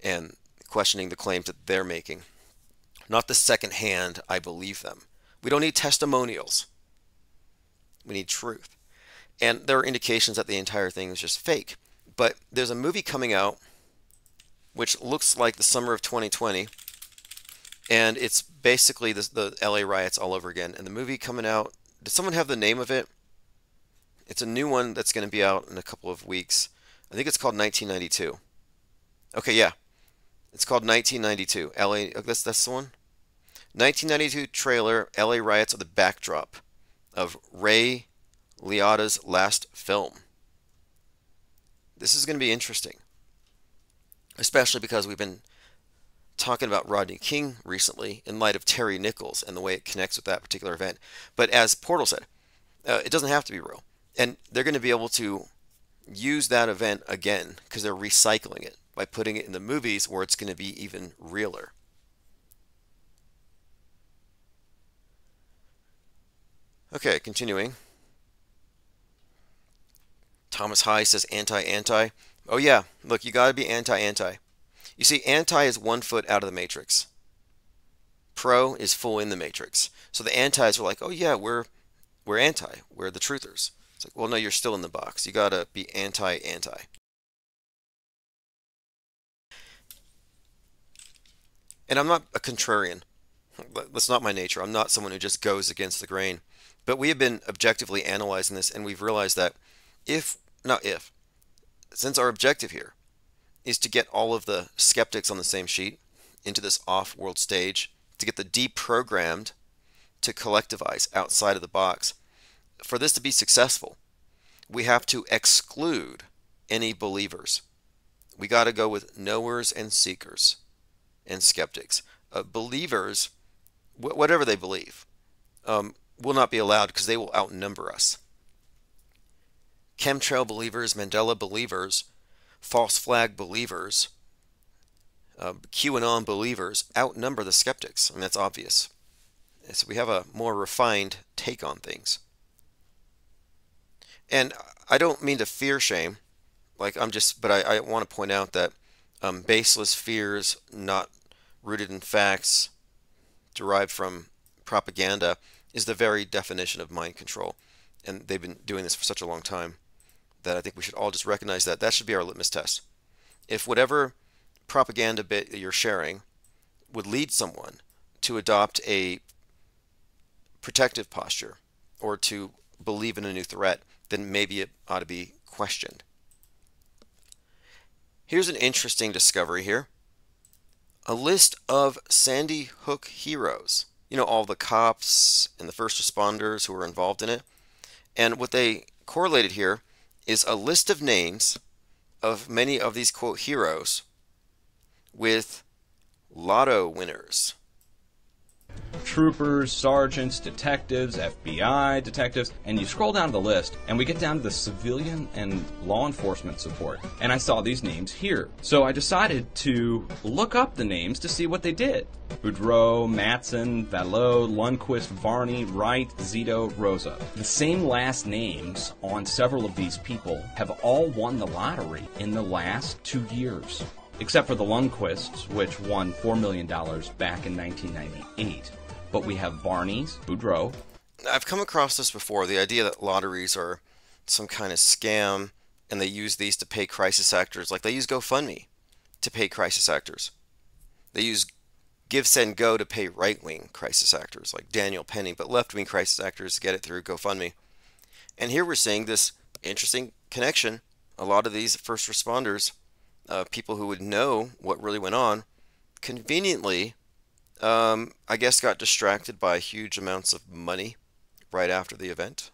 and questioning the claims that they're making. Not the second hand, I believe them. We don't need testimonials. We need truth. And there are indications that the entire thing is just fake. But there's a movie coming out which looks like the summer of 2020, and it's basically the LA riots all over again. And the movie coming out, does someone have the name of it? It's a new one that's going to be out in a couple of weeks. I think it's called 1992. Okay, yeah. It's called 1992. LA, that's the one? 1992 trailer, LA riots are the backdrop of Ray Liotta's last film. This is going to be interesting, especially because we've been talking about Rodney King recently in light of Terry Nichols and the way it connects with that particular event. But as Portal said, it doesn't have to be real. And they're going to be able to use that event again because they're recycling it by putting it in the movies where it's going to be even realer. Okay, continuing. Thomas High says anti-anti. Oh yeah, look, you got to be anti-anti. You see, anti is 1 foot out of the matrix. Pro is full in the matrix. So the antis are like, oh yeah, we're anti. We're the truthers. It's like, well, no, you're still in the box. You got to be anti-anti. And I'm not a contrarian. That's not my nature. I'm not someone who just goes against the grain. But we have been objectively analyzing this, and we've realized that since our objective here is to get all of the skeptics on the same sheet into this off-world stage, to get the deprogrammed to collectivize outside of the box, for this to be successful, we have to exclude any believers. We got to go with knowers and seekers and skeptics. Believers, whatever they believe, will not be allowed because they will outnumber us. Chemtrail believers, Mandela believers, false flag believers, QAnon believers outnumber the skeptics. I mean, that's obvious. So we have a more refined take on things. And I don't mean to fear shame, but I want to point out that baseless fears not rooted in facts, derived from propaganda, is the very definition of mind control. And they've been doing this for such a long time that I think we should all just recognize that. That should be our litmus test. If whatever propaganda bit that you're sharing would lead someone to adopt a protective posture or to believe in a new threat, then maybe it ought to be questioned. Here's an interesting discovery here. A list of Sandy Hook heroes. You know, all the cops and the first responders who were involved in it. And what they correlated here is a list of names of many of these, quote, heroes with lotto winners. Troopers, sergeants, detectives, FBI detectives, and you scroll down the list and we get down to the civilian and law enforcement support, and I saw these names here. So I decided to look up the names to see what they did. Boudreaux, Matson, Vallot, Lundquist, Varney, Wright, Zito, Rosa. The same last names on several of these people have all won the lottery in the last 2 years. Except for the Lundquists, which won $4 million back in 1998. But we have Varney's, Boudreaux. I've come across this before, the idea that lotteries are some kind of scam, and they use these to pay crisis actors, like they use GoFundMe to pay crisis actors. They use Give, Send, Go to pay right-wing crisis actors, like Daniel Penny, but left-wing crisis actors get it through GoFundMe. And here we're seeing this interesting connection. A lot of these first responders, people who would know what really went on, conveniently, I guess, got distracted by huge amounts of money right after the event.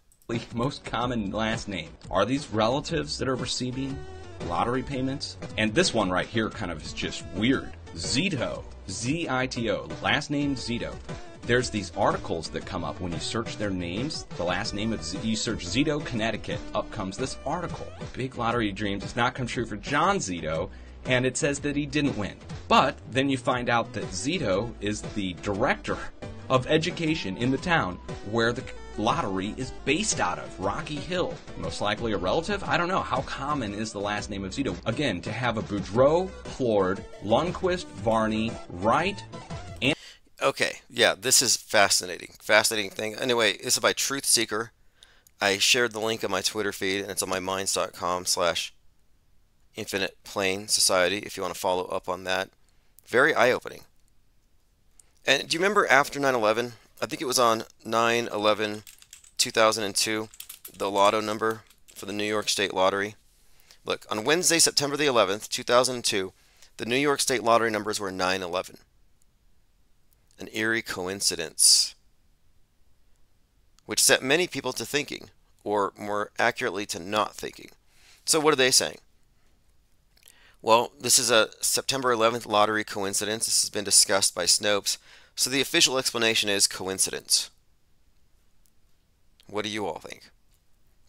Most common last name. Are these relatives that are receiving lottery payments? And this one right here kind of is just weird. Zito, Z-I-T-O, last name Zito. There's these articles that come up when you search their names, the last name of you search Zito, Connecticut, up comes this article. Big lottery dream does not come true for John Zito, and it says that he didn't win. But then you find out that Zito is the director of education in the town where the lottery is based out of, Rocky Hill. Most likely a relative? I don't know. How common is the last name of Zito? Again, to have a Boudreaux, Plord, Lundquist, Varney, Wright, and... Okay, yeah, this is fascinating. Fascinating thing. Anyway, this is by Truth Seeker. I shared the link on my Twitter feed, and it's on my minds.com/Infinite Plane Society if you want to follow up on that. Very eye-opening. And do you remember after 9/11? I think it was on 9/11/2002, the lotto number for the New York State Lottery. Look, on Wednesday, September the 11th, 2002, the New York State Lottery numbers were 9/11. An eerie coincidence, which set many people to thinking, or more accurately, to not thinking. So what are they saying? Well, this is a September 11th lottery coincidence. This has been discussed by Snopes. So the official explanation is coincidence. What do you all think?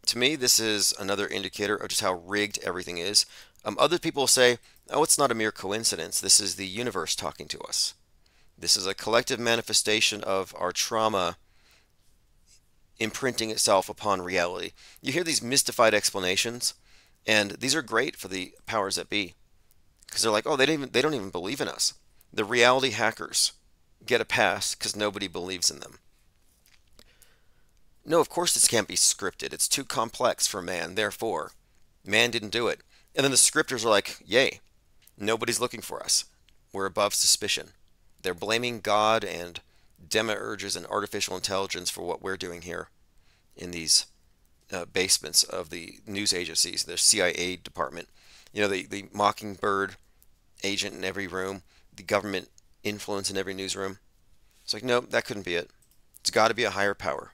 To me, this is another indicator of just how rigged everything is. Other people say, oh, it's not a mere coincidence. This is the universe talking to us. This is a collective manifestation of our trauma imprinting itself upon reality. You hear these mystified explanations, and these are great for the powers that be, because they're like, oh, they don't even believe in us. The reality hackers get a pass because nobody believes in them. No, of course this can't be scripted. It's too complex for man. Therefore, man didn't do it. And then the scripters are like, yay, nobody's looking for us. We're above suspicion. They're blaming God and demiurges and artificial intelligence for what we're doing here in these basements of the news agencies, the CIA department. You know, the mockingbird agent in every room, the government influence in every newsroom. It's like, no, that couldn't be it. It's got to be a higher power.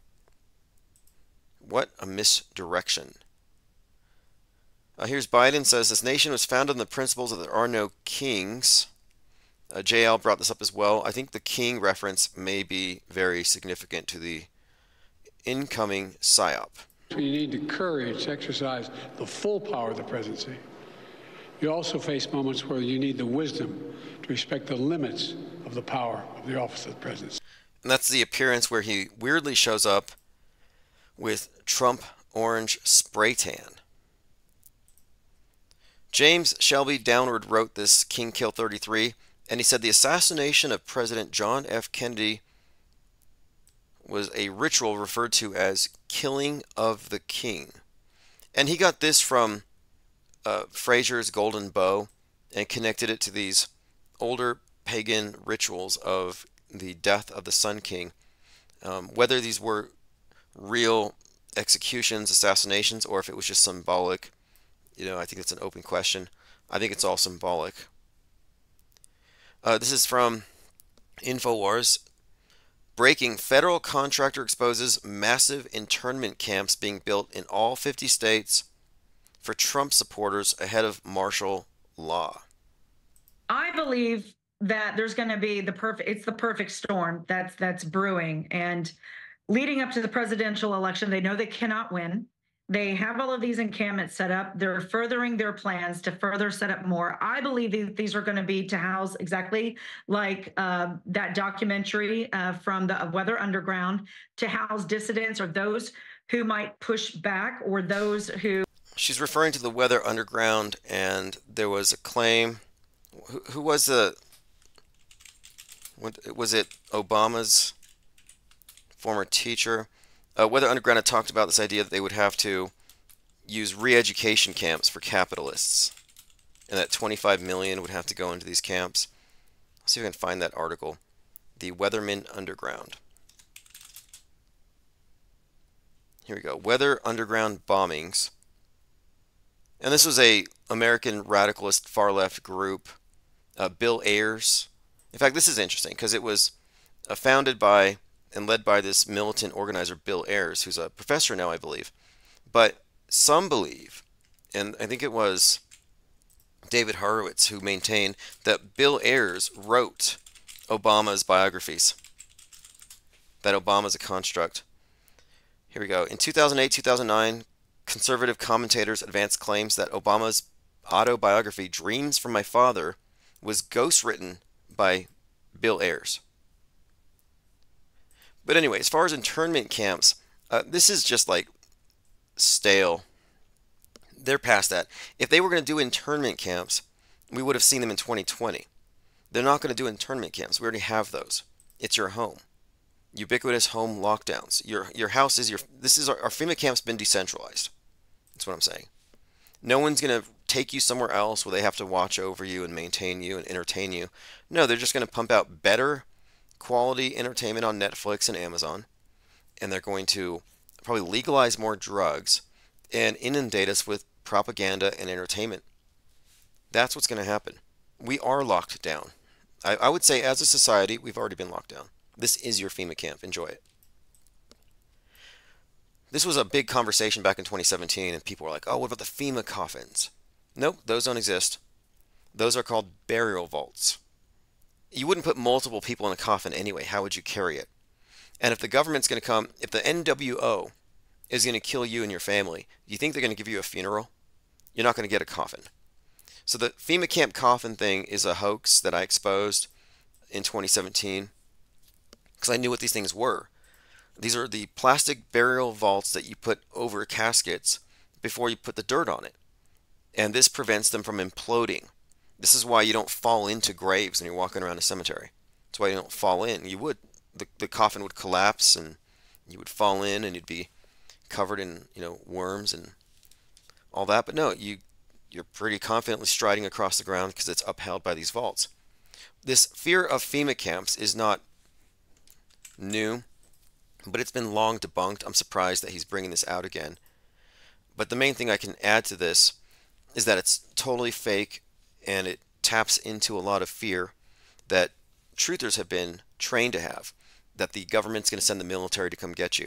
What a misdirection. Here's Biden says this nation was founded on the principles that there are no kings. JL brought this up as well. I think the king reference may be very significant to the incoming PSYOP. You need the courage to exercise the full power of the presidency. You also face moments where you need the wisdom to respect the limits of the power of the office of the presidency. And that's the appearance where he weirdly shows up with Trump orange spray tan. James Shelby Downward wrote this King Kill 33, and he said the assassination of President John F. Kennedy was a ritual referred to as killing of the king. And he got this from Fraser's Golden Bow and connected it to these older pagan rituals of the death of the Sun King. Whether these were real executions, assassinations, or if it was just symbolic, I think it's an open question. I think it's all symbolic. This is from InfoWars. Breaking: federal contractor exposes massive internment camps being built in all 50 states for Trump supporters ahead of martial law. I believe that there's going to be the perfect storm that's brewing. And leading up to the presidential election, they know they cannot win. They have all of these encampments set up. They're furthering their plans to further set up more. I believe these are going to be to house exactly like that documentary from the Weather Underground, to house dissidents or those who might push back or those who... She's referring to the Weather Underground, and there was a claim. Who was the... Was it Obama's former teacher? Weather Underground had talked about this idea that they would have to use re-education camps for capitalists, and that 25 million would have to go into these camps. Let's see if I can find that article. The Weatherman Underground. Here we go. Weather Underground bombings. And this was a American radicalist far-left group. Bill Ayers. In fact, this is interesting because it was founded by and led by this militant organizer, Bill Ayers, who's a professor now, I believe. But some believe, and I think it was David Horowitz who maintained, that Bill Ayers wrote Obama's biographies, that Obama's a construct. Here we go. In 2008-2009, conservative commentators advanced claims that Obama's autobiography, Dreams from My Father, was ghostwritten by Bill Ayers. But anyway, as far as internment camps, this is just like stale. They're past that. If they were going to do internment camps, we would have seen them in 2020. They're not going to do internment camps. We already have those. It's your home. Ubiquitous home lockdowns. Your house is your... This is our FEMA camp's been decentralized. That's what I'm saying. No one's going to take you somewhere else where they have to watch over you and maintain you and entertain you. No, they're just going to pump out better quality entertainment on Netflix and Amazon, and they're going to probably legalize more drugs and inundate us with propaganda and entertainment. That's what's going to happen. We are locked down. I would say as a society, we've already been locked down. This is your FEMA camp. Enjoy it. This was a big conversation back in 2017, and people were like, oh, what about the FEMA coffins? Nope, those don't exist. Those are called burial vaults. You wouldn't put multiple people in a coffin anyway. How would you carry it? And if the government's going to come, if the NWO is going to kill you and your family, do you think they're going to give you a funeral? You're not going to get a coffin. So the FEMA camp coffin thing is a hoax that I exposed in 2017 because I knew what these things were. These are the plastic burial vaults that you put over caskets before you put the dirt on it. And this prevents them from imploding. This is why you don't fall into graves when you're walking around a cemetery. That's why you don't fall in. You would. The coffin would collapse and you would fall in and you'd be covered in, worms and all that. But no, you're pretty confidently striding across the ground because it's upheld by these vaults. This fear of FEMA camps is not new, but it's been long debunked. I'm surprised that he's bringing this out again. But the main thing I can add to this is that it's totally fake, and it taps into a lot of fear that truthers have been trained to have, that the government's going to send the military to come get you.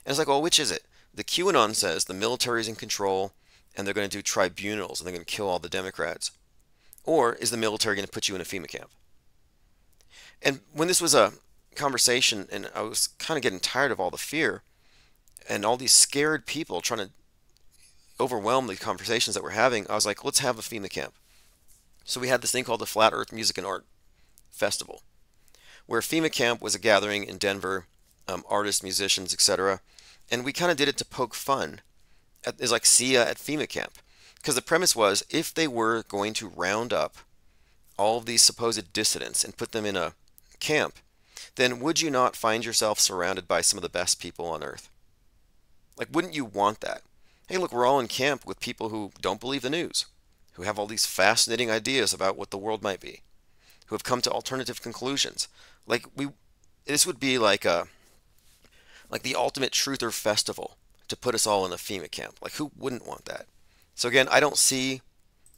And it's like, well, which is it? The QAnon says the military is in control and they're going to do tribunals and they're going to kill all the Democrats? Or is the military going to put you in a FEMA camp? And when this was a conversation, and I was kind of getting tired of all the fear and all these scared people trying to overwhelm the conversations that we're having, I was like, let's have a FEMA camp. So we had this thing called the Flat Earth Music and Art Festival, where FEMA camp was a gathering in Denver, artists, musicians, etc. And we kind of did it to poke fun. It's like see ya at FEMA camp. Because the premise was, if they were going to round up all of these supposed dissidents and put them in a camp, then would you not find yourself surrounded by some of the best people on earth? Like, wouldn't you want that? Hey, look, we're all in camp with people who don't believe the news, who have all these fascinating ideas about what the world might be, who have come to alternative conclusions. Like, this would be like the ultimate truther festival to put us all in a FEMA camp. Like, who wouldn't want that? So again, I don't see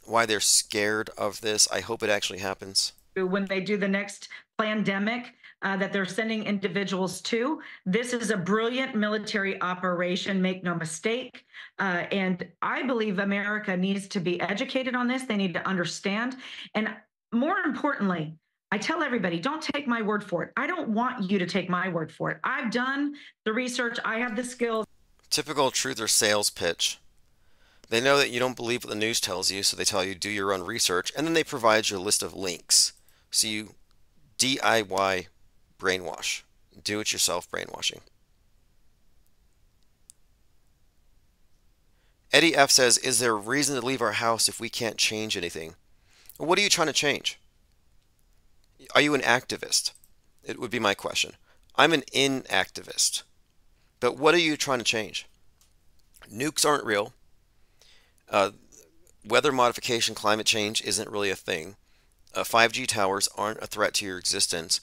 why they're scared of this. I hope it actually happens. When they do the next pandemic that they're sending individuals to, this is a brilliant military operation, make no mistake. And I believe America needs to be educated on this. They need to understand. And more importantly, I tell everybody, don't take my word for it. I don't want you to take my word for it. I've done the research. I have the skills. Typical truther sales pitch. They know that you don't believe what the news tells you, so they tell you do your own research, and then they provide you a list of links. So you DIY brainwash. Do-it-yourself brainwashing. Eddie F. says, is there a reason to leave our house if we can't change anything? Well, what are you trying to change? Are you an activist? It would be my question. I'm an inactivist. But what are you trying to change? Nukes aren't real. Weather modification, climate change isn't really a thing. 5G towers aren't a threat to your existence.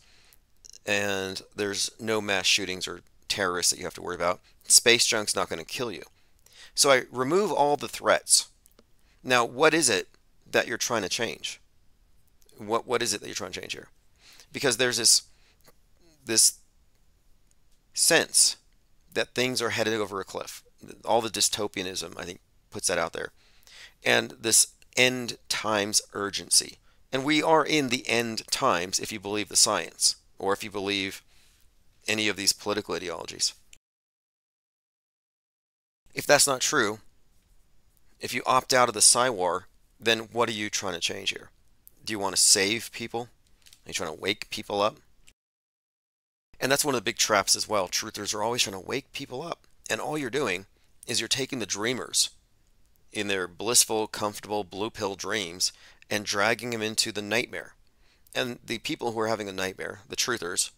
And there's no mass shootings or terrorists that you have to worry about. Space junk's not going to kill you. So I remove all the threats. Now, what is it that you're trying to change? What is it that you're trying to change here? Because there's this sense that things are headed over a cliff. All the dystopianism, I think, puts that out there. And this end times urgency. And we are in the end times if you believe the science, or if you believe any of these political ideologies. If that's not true, if you opt out of the Psy-War, then what are you trying to change here? Do you want to save people? Are you trying to wake people up? And that's one of the big traps as well. Truthers are always trying to wake people up. And all you're doing is you're taking the dreamers in their blissful, comfortable, blue pill dreams and dragging them into the nightmare. And the people who are having a nightmare, the truthers,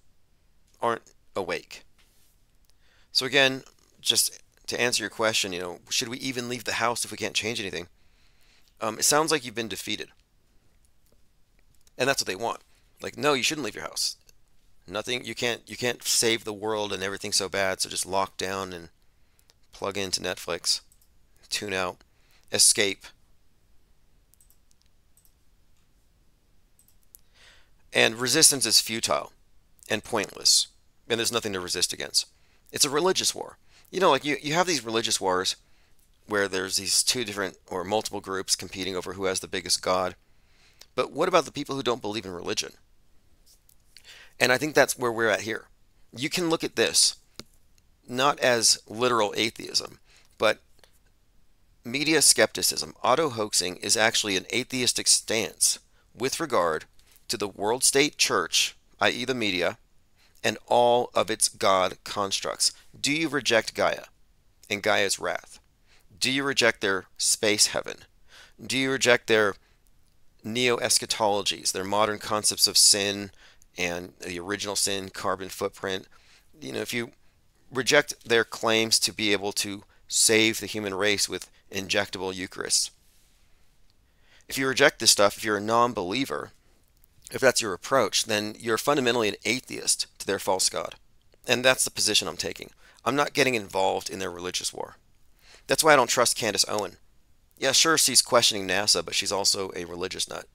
aren't awake. So again, just to answer your question, should we even leave the house if we can't change anything? It sounds like you've been defeated. And that's what they want. Like, no, you shouldn't leave your house. Nothing, you can't save the world and everything's so bad, so just lock down and plug into Netflix, tune out, escape. And resistance is futile and pointless, and there's nothing to resist against. It's a religious war. Like you have these religious wars where there's these two different or multiple groups competing over who has the biggest god. But what about the people who don't believe in religion? And I think that's where we're at here. You can look at this not as literal atheism, but media skepticism. Auto-hoaxing is actually an atheistic stance with regard to the world state church, i.e. the media, and all of its God constructs. Do you reject Gaia and Gaia's wrath? Do you reject their space heaven? Do you reject their neo-eschatologies, their modern concepts of sin and the original sin, carbon footprint? If you reject their claims to be able to save the human race with injectable Eucharists, if you reject this stuff, if you're a non-believer, if that's your approach, then you're fundamentally an atheist to their false god. And that's the position I'm taking. I'm not getting involved in their religious war. That's why I don't trust Candace Owen. Yeah, sure, she's questioning NASA, but she's also a religious nut.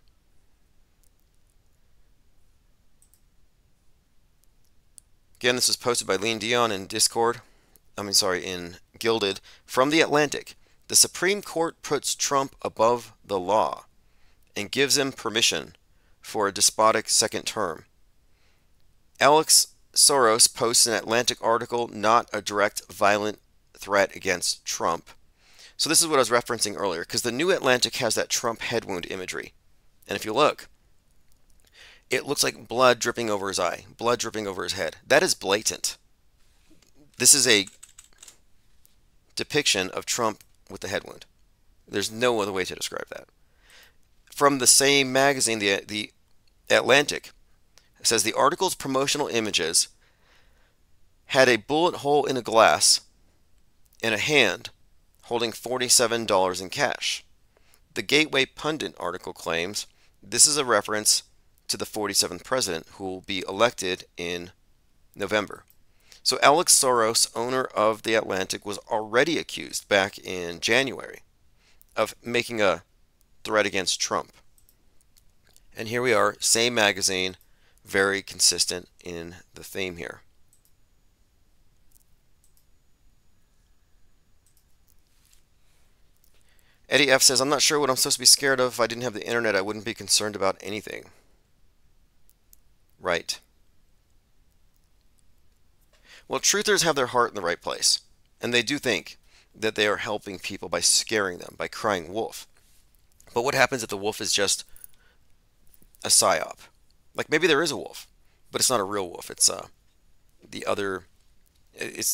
Again, this is posted by Lean Dion in Discord. In Gilded. From The Atlantic. The Supreme Court puts Trump above the law and gives him permission for a despotic second term. Alex Soros posts an Atlantic article, not a direct violent threat against Trump. So this is what I was referencing earlier, because the New Atlantic has that Trump head wound imagery. And if you look, it looks like blood dripping over his eye, blood dripping over his head. That is blatant. This is a depiction of Trump with the head wound. There's no other way to describe that. From the same magazine, the Atlantic, it says the article's promotional images had a bullet hole in a glass and a hand holding $47 in cash. The Gateway Pundit article claims this is a reference to the 47th president who will be elected in November. So Alex Soros, owner of The Atlantic, was already accused back in January of making a threat against Trump. And here we are, same magazine, very consistent in the theme here. Eddie F says, I'm not sure what I'm supposed to be scared of. If I didn't have the internet, I wouldn't be concerned about anything. Right. Well, truthers have their heart in the right place, and they do think that they are helping people by scaring them, by crying wolf. But what happens if the wolf is just a psyop? Like maybe there is a wolf, but it's not a real wolf. It's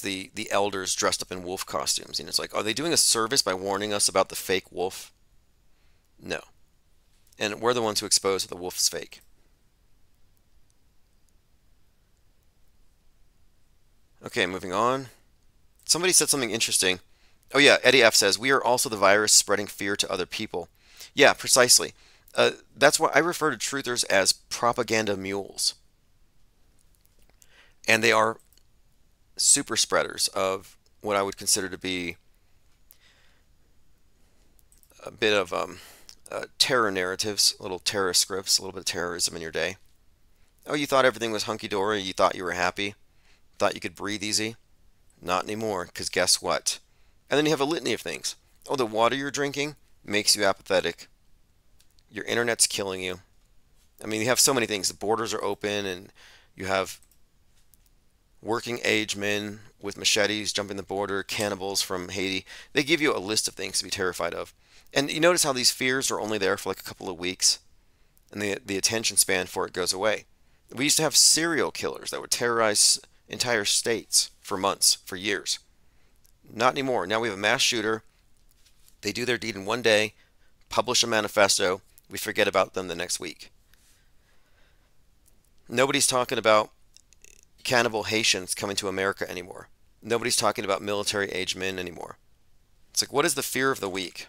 the elders dressed up in wolf costumes. It's like, are they doing a service by warning us about the fake wolf? No. And we're the ones who expose that the wolf is fake. Okay, moving on. Somebody said something interesting. Oh yeah, Eddie F says, we are also the virus spreading fear to other people. Yeah, precisely. That's why I refer to truthers as propaganda mules. And they are super spreaders of what I would consider to be a bit of terror narratives, little terror scripts, a little bit of terrorism in your day. Oh, you thought everything was hunky-dory, you thought you were happy, thought you could breathe easy? Not anymore, because guess what? And then you have a litany of things. Oh, the water you're drinking makes you apathetic. Your internet's killing you. I mean, you have so many things. The borders are open, and you have working age men with machetes jumping the border, cannibals from Haiti. They give you a list of things to be terrified of. And you notice how these fears are only there for like a couple of weeks, and the attention span for it goes away. We used to have serial killers that would terrorize entire states for months, for years. Not anymore. Now we have a mass shooter. They do their deed in one day, publish a manifesto, we forget about them the next week. Nobody's talking about cannibal Haitians coming to America anymore. Nobody's talking about military-age men anymore. It's like, what is the fear of the week?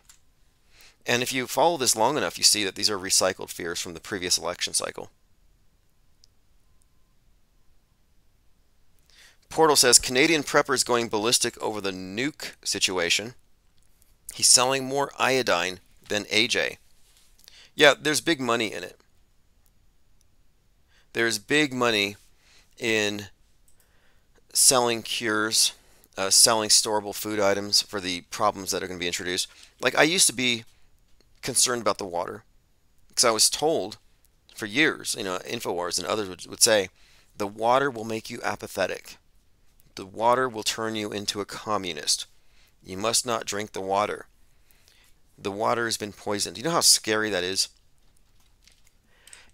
And if you follow this long enough, you see that these are recycled fears from the previous election cycle. Portal says, Canadian preppers going ballistic over the nuke situation. He's selling more iodine than AJ. Yeah, there's big money in it. There's big money in selling cures, selling storable food items for the problems that are going to be introduced. Like, I used to be concerned about the water because I was told for years, InfoWars and others would say, the water will make you apathetic. The water will turn you into a communist. You must not drink the water. The water has been poisoned. You know how scary that is?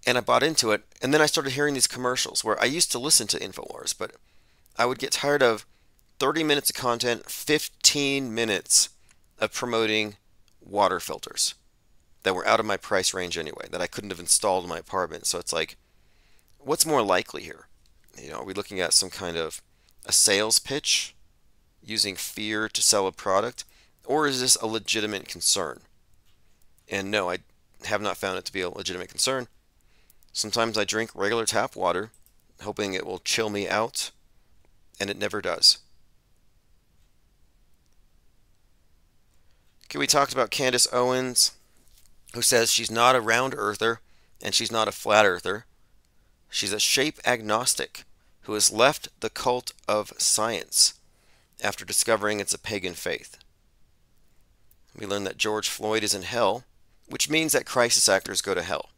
And I bought into it, and then I started hearing these commercials where I used to listen to InfoWars, but I would get tired of 30 minutes of content, 15 minutes of promoting water filters that were out of my price range anyway, that I couldn't have installed in my apartment. So it's like, what's more likely here? Are we looking at some kind of a sales pitch using fear to sell a product, or is this a legitimate concern? And no, I have not found it to be a legitimate concern. Sometimes I drink regular tap water, hoping it will chill me out, and it never does. Okay, we talked about Candace Owens, who says she's not a round earther and she's not a flat earther. She's a shape agnostic who has left the cult of science after discovering it's a pagan faith. We learn that George Floyd is in hell, which means that crisis actors go to hell,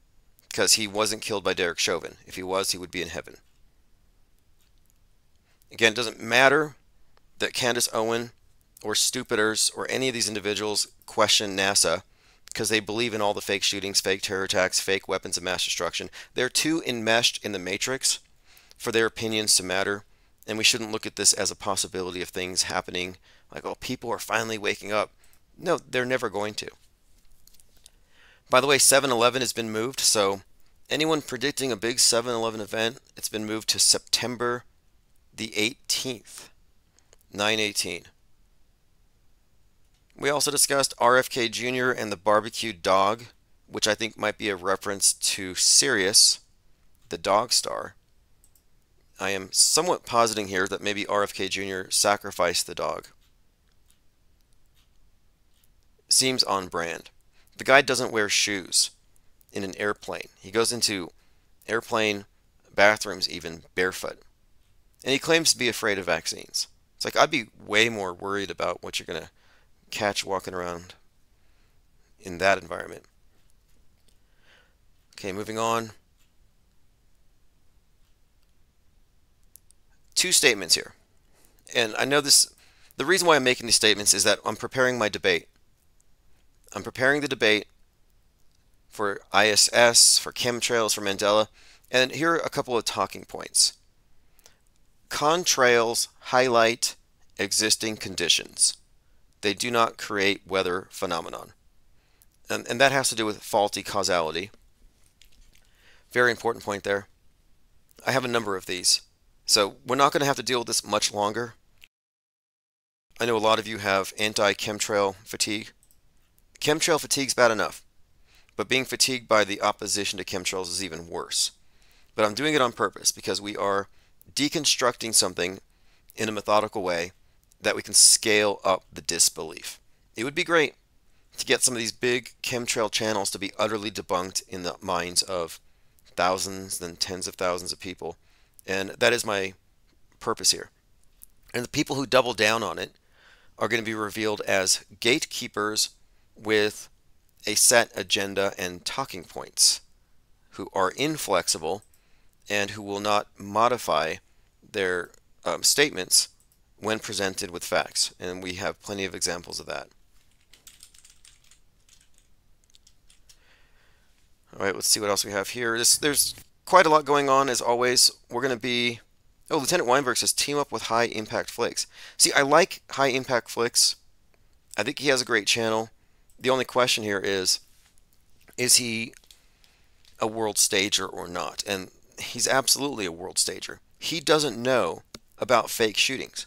because he wasn't killed by Derek Chauvin. If he was, he would be in heaven. Again, it doesn't matter that Candace Owen or Stupiders or any of these individuals question NASA because they believe in all the fake shootings, fake terror attacks, fake weapons of mass destruction. They're too enmeshed in the matrix for their opinions to matter, and we shouldn't look at this as a possibility of things happening like, oh, people are finally waking up. No, they're never going to. By the way, 7/11 has been moved, so anyone predicting a big 7/11 event, it's been moved to September the 18th, 9/18. We also discussed RFK Jr. and the barbecued dog, which I think might be a reference to Sirius, the dog star. I am somewhat positing here that maybe RFK Jr. sacrificed the dog. Seems on brand. The guy doesn't wear shoes in an airplane. He goes into airplane bathrooms even barefoot. And he claims to be afraid of vaccines. It's like, I'd be way more worried about what you're going to catch walking around in that environment. Okay, moving on. Two statements here. And I know this, the reason why I'm making these statements is that I'm preparing my debate. I'm preparing the debate for ISS, for chemtrails, for Mandela. And here are a couple of talking points. Contrails highlight existing conditions. They do not create weather phenomenon. And that has to do with faulty causality. Very important point there. I have a number of these. So we're not going to have to deal with this much longer. I know a lot of you have anti-chemtrail fatigue. Chemtrail fatigue's bad enough. But being fatigued by the opposition to chemtrails is even worse. But I'm doing it on purpose because we are deconstructing something in a methodical way that we can scale up the disbelief. It would be great to get some of these big chemtrail channels to be utterly debunked in the minds of thousands, then tens of thousands of people. And that is my purpose here. And the people who double down on it are going to be revealed as gatekeepers with a set agenda and talking points, who are inflexible and who will not modify their statements when presented with facts. And we have plenty of examples of that. All right, let's see what else we have here. There's quite a lot going on, as always. We're going to be... Oh, Lieutenant Weinberg says, team up with High Impact Flicks. See, I like High Impact Flicks. I think he has a great channel. The only question here is he a world stager or not? And he's absolutely a world stager. He doesn't know about fake shootings.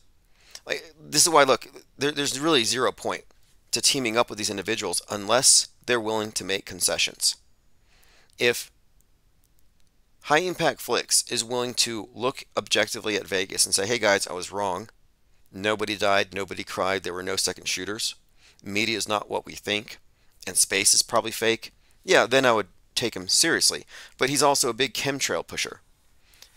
Like, this is why, look, there's really zero point to teaming up with these individuals unless they're willing to make concessions. If High Impact Flicks is willing to look objectively at Vegas and say, hey guys, I was wrong. Nobody died, nobody cried, there were no second shooters. Media is not what we think, and space is probably fake. Yeah, then I would take him seriously. But he's also a big chemtrail pusher.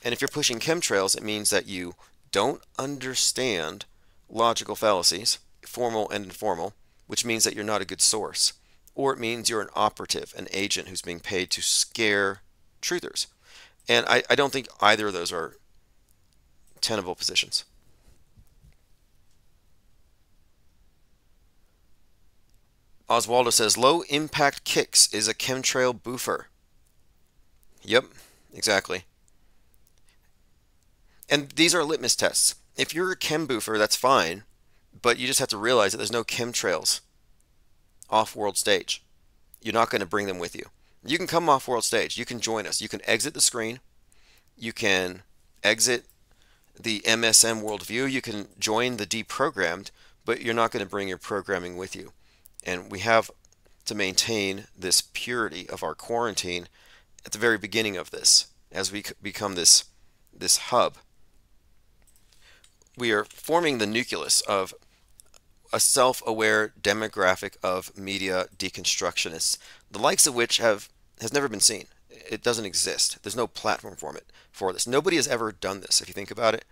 And if you're pushing chemtrails, it means that you don't understand logical fallacies, formal and informal, which means that you're not a good source. Or it means you're an operative, an agent who's being paid to scare truthers. And I don't think either of those are tenable positions. Oswaldo says, low impact kicks is a chemtrail boofer. Yep, exactly. And these are litmus tests. If you're a chem boofer, that's fine, but you just have to realize that there's no chemtrails off-world stage. You're not going to bring them with you. You can come off-world stage. You can join us. You can exit the screen. You can exit the MSM worldview. You can join the deprogrammed, but you're not going to bring your programming with you. And we have to maintain this purity of our quarantine at the very beginning of this, as we become this hub. We are forming the nucleus of a self-aware demographic of media deconstructionists, the likes of which has never been seen. It doesn't exist. There's no platform for this. Nobody has ever done this, if you think about it.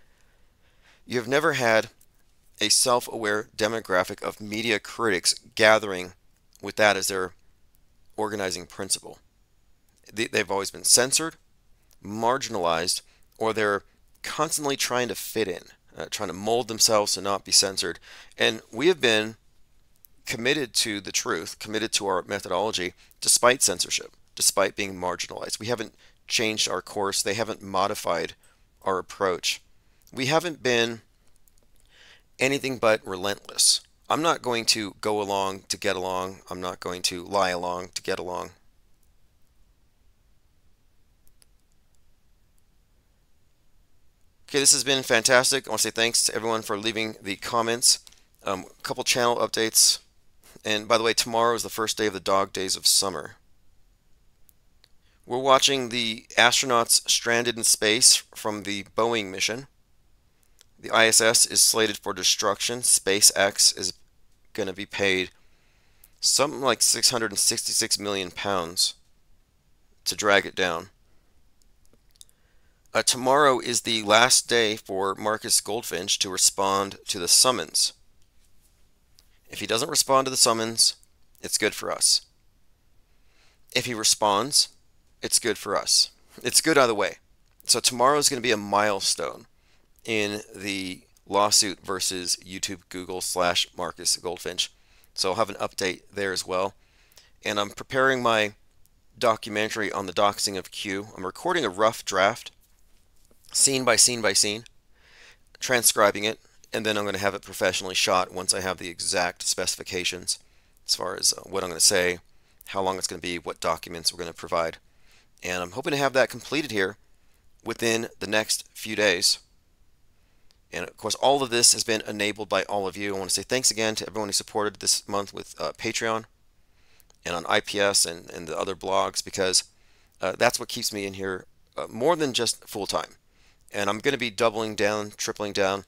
You have never had a self-aware demographic of media critics gathering with that as their organizing principle. They've always been censored, marginalized, or they're constantly trying to fit in, trying to mold themselves to not be censored. And we have been committed to the truth, committed to our methodology, despite censorship, despite being marginalized. We haven't changed our course. They haven't modified our approach. We haven't been anything but relentless. I'm not going to go along to get along. I'm not going to lie along to get along. Okay, this has been fantastic. I want to say thanks to everyone for leaving the comments. A couple channel updates. And by the way, tomorrow is the first day of the dog days of summer. We're watching the astronauts stranded in space from the Boeing mission. The ISS is slated for destruction. SpaceX is going to be paid something like 666 million pounds to drag it down. Tomorrow is the last day for Marcus Goldfinch to respond to the summons. If he doesn't respond to the summons, it's good for us. If he responds, it's good for us. It's good either way. So tomorrow is going to be a milestone in the lawsuit versus YouTube Google / Marcus Goldfinch. So I'll have an update there as well. And I'm preparing my documentary on the doxing of Q. I'm recording a rough draft, scene by scene by scene, transcribing it, and then I'm going to have it professionally shot once I have the exact specifications as far as what I'm going to say, how long it's going to be, what documents we're going to provide. And I'm hoping to have that completed here within the next few days. And of course, all of this has been enabled by all of you. I want to say thanks again to everyone who supported this month with Patreon and on IPS and the other blogs, because that's what keeps me in here more than just full-time. And I'm going to be doubling down, tripling down.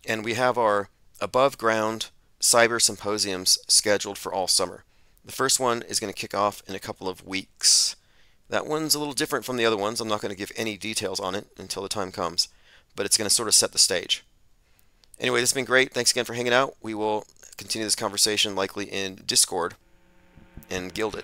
And we have our above ground cyber symposiums scheduled for all summer. The first one is going to kick off in a couple of weeks. That one's a little different from the other ones. I'm not going to give any details on it until the time comes, but it's going to sort of set the stage. Anyway, this has been great. Thanks again for hanging out. We will continue this conversation likely in Discord and Gilded.